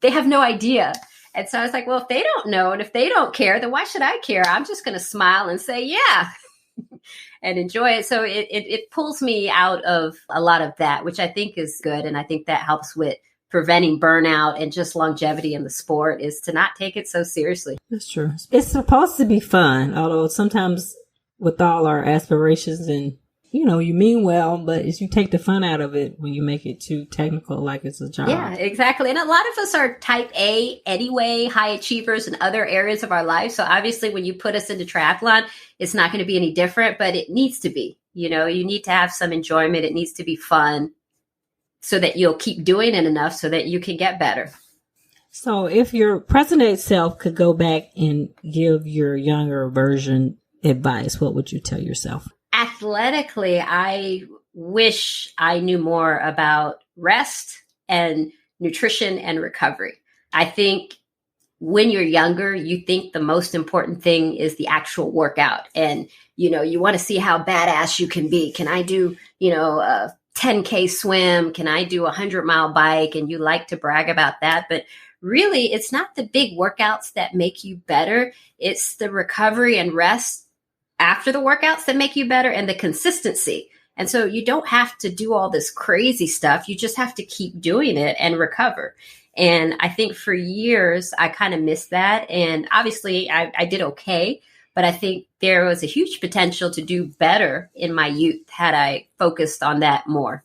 They have no idea. And so I was like, well, if they don't know and if they don't care, then why should I care? I'm just going to smile and say, yeah. And enjoy it. So it pulls me out of a lot of that, which I think is good. And I think that helps with preventing burnout and just longevity in the sport, is to not take it so seriously. That's true. It's supposed to be fun, although sometimes with all our aspirations and, you mean well, but if you take the fun out of it when you make it too technical, like it's a job. Yeah, exactly. And a lot of us are type A anyway, high achievers in other areas of our life. So obviously when you put us into triathlon, it's not going to be any different, but it needs to be. You need to have some enjoyment. It needs to be fun so that you'll keep doing it enough so that you can get better. So if your present-day self could go back and give your younger version advice, what would you tell yourself? Athletically, I wish I knew more about rest and nutrition and recovery. I think when you're younger, you think the most important thing is the actual workout. And, you want to see how badass you can be. Can I do, a 10K swim? Can I do a 100-mile bike? And you like to brag about that. But really, it's not the big workouts that make you better. It's the recovery and rest after the workouts that make you better, and the consistency. And so you don't have to do all this crazy stuff. You just have to keep doing it and recover. And I think for years, I kind of missed that. And obviously I did okay, but I think there was a huge potential to do better in my youth had I focused on that more.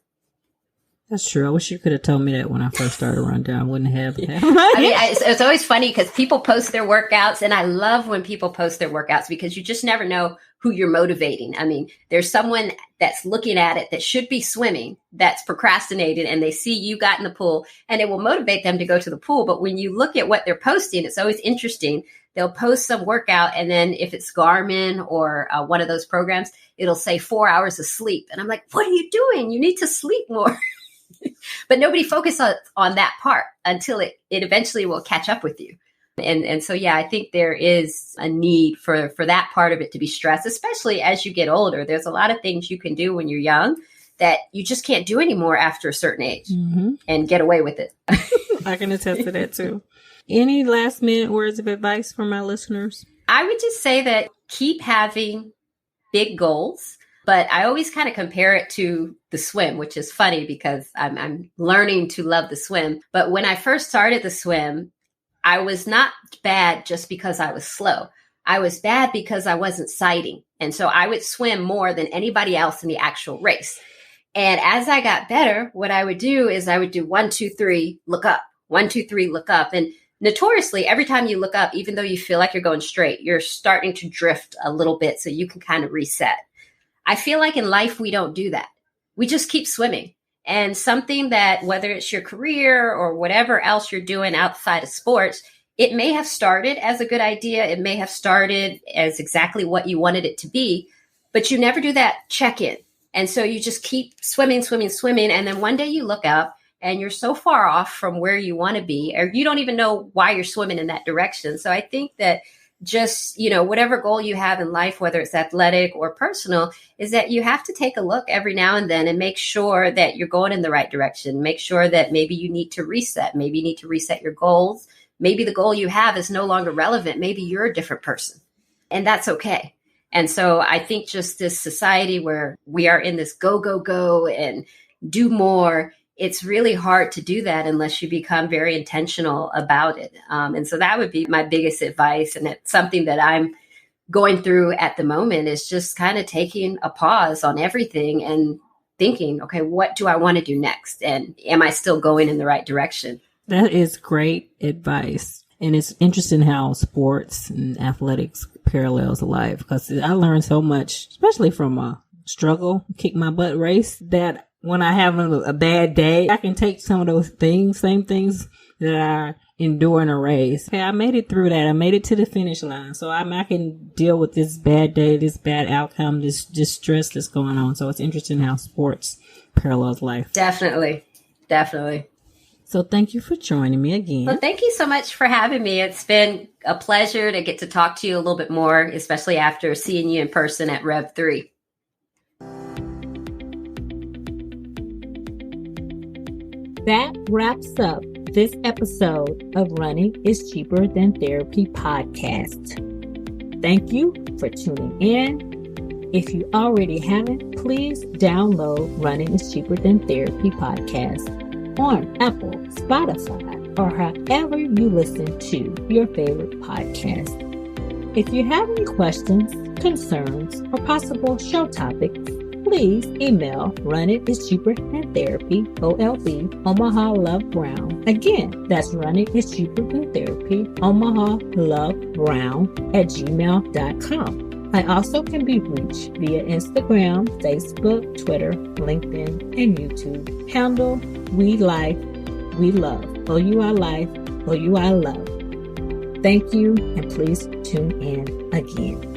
That's true. I wish you could have told me that when I first started running. I wouldn't have. It's always funny because people post their workouts, and I love when people post their workouts because you just never know who you're motivating. I mean, there's someone that's looking at it that should be swimming, that's procrastinated, and they see you got in the pool, and it will motivate them to go to the pool. But when you look at what they're posting, it's always interesting. They'll post some workout, and then if it's Garmin or one of those programs, it'll say 4 hours of sleep. And I'm like, what are you doing? You need to sleep more. But nobody focuses on that part until it eventually will catch up with you. And so, yeah, I think there is a need for that part of it to be stressed, especially as you get older. There's a lot of things you can do when you're young that you just can't do anymore after a certain age and get away with it. I can attest to that too. Any last minute words of advice for my listeners? I would just say that keep having big goals, but I always kind of compare it to the swim, which is funny because I'm learning to love the swim. But when I first started the swim, I was not bad just because I was slow. I was bad because I wasn't sighting. And so I would swim more than anybody else in the actual race. And as I got better, what I would do is I would do 1, 2, 3, look up, 1, 2, 3, look up. And notoriously, every time you look up, even though you feel like you're going straight, you're starting to drift a little bit so you can kind of reset. I feel like in life, we don't do that. We just keep swimming. And something that, whether it's your career or whatever else you're doing outside of sports, it may have started as a good idea. It may have started as exactly what you wanted it to be, but you never do that check-in. And so you just keep swimming. And then one day you look up and you're so far off from where you want to be, or you don't even know why you're swimming in that direction. So I think that just, whatever goal you have in life, whether it's athletic or personal, is that you have to take a look every now and then and make sure that you're going in the right direction. Make sure that maybe you need to reset. Maybe you need to reset your goals. Maybe the goal you have is no longer relevant. Maybe you're a different person, and that's okay. And so I think just this society where we are in this go, go, go and do more, it's really hard to do that unless you become very intentional about it. And so that would be my biggest advice. And it's something that I'm going through at the moment, is just kind of taking a pause on everything and thinking, okay, what do I want to do next? And am I still going in the right direction? That is great advice. And it's interesting how sports and athletics parallels life, because I learned so much, especially from a struggle, kick my butt race, that when I have a bad day, I can take some of those things, same things that I endure in a race. Okay, I made it through that. I made it to the finish line. So I can deal with this bad day, this bad outcome, this stress that's going on. So it's interesting how sports parallels life. Definitely. So thank you for joining me again. Well, thank you so much for having me. It's been a pleasure to get to talk to you a little bit more, especially after seeing you in person at Rev 3. That wraps up this episode of Running is Cheaper Than Therapy podcast. Thank you for tuning in. If you already haven't, please download Running is Cheaper Than Therapy podcast on Apple, Spotify, or however you listen to your favorite podcast. If you have any questions, concerns, or possible show topics, please email runitischeaperthan.therapy, OLB, Omaha Love Brown. Again, that's runitischeaperthan.therapy, Omaha Love Brown @gmail.com. I also can be reached via Instagram, Facebook, Twitter, LinkedIn, and YouTube. Handle We Life, We Love. OUI Life, OUI Love. Thank you, and please tune in again.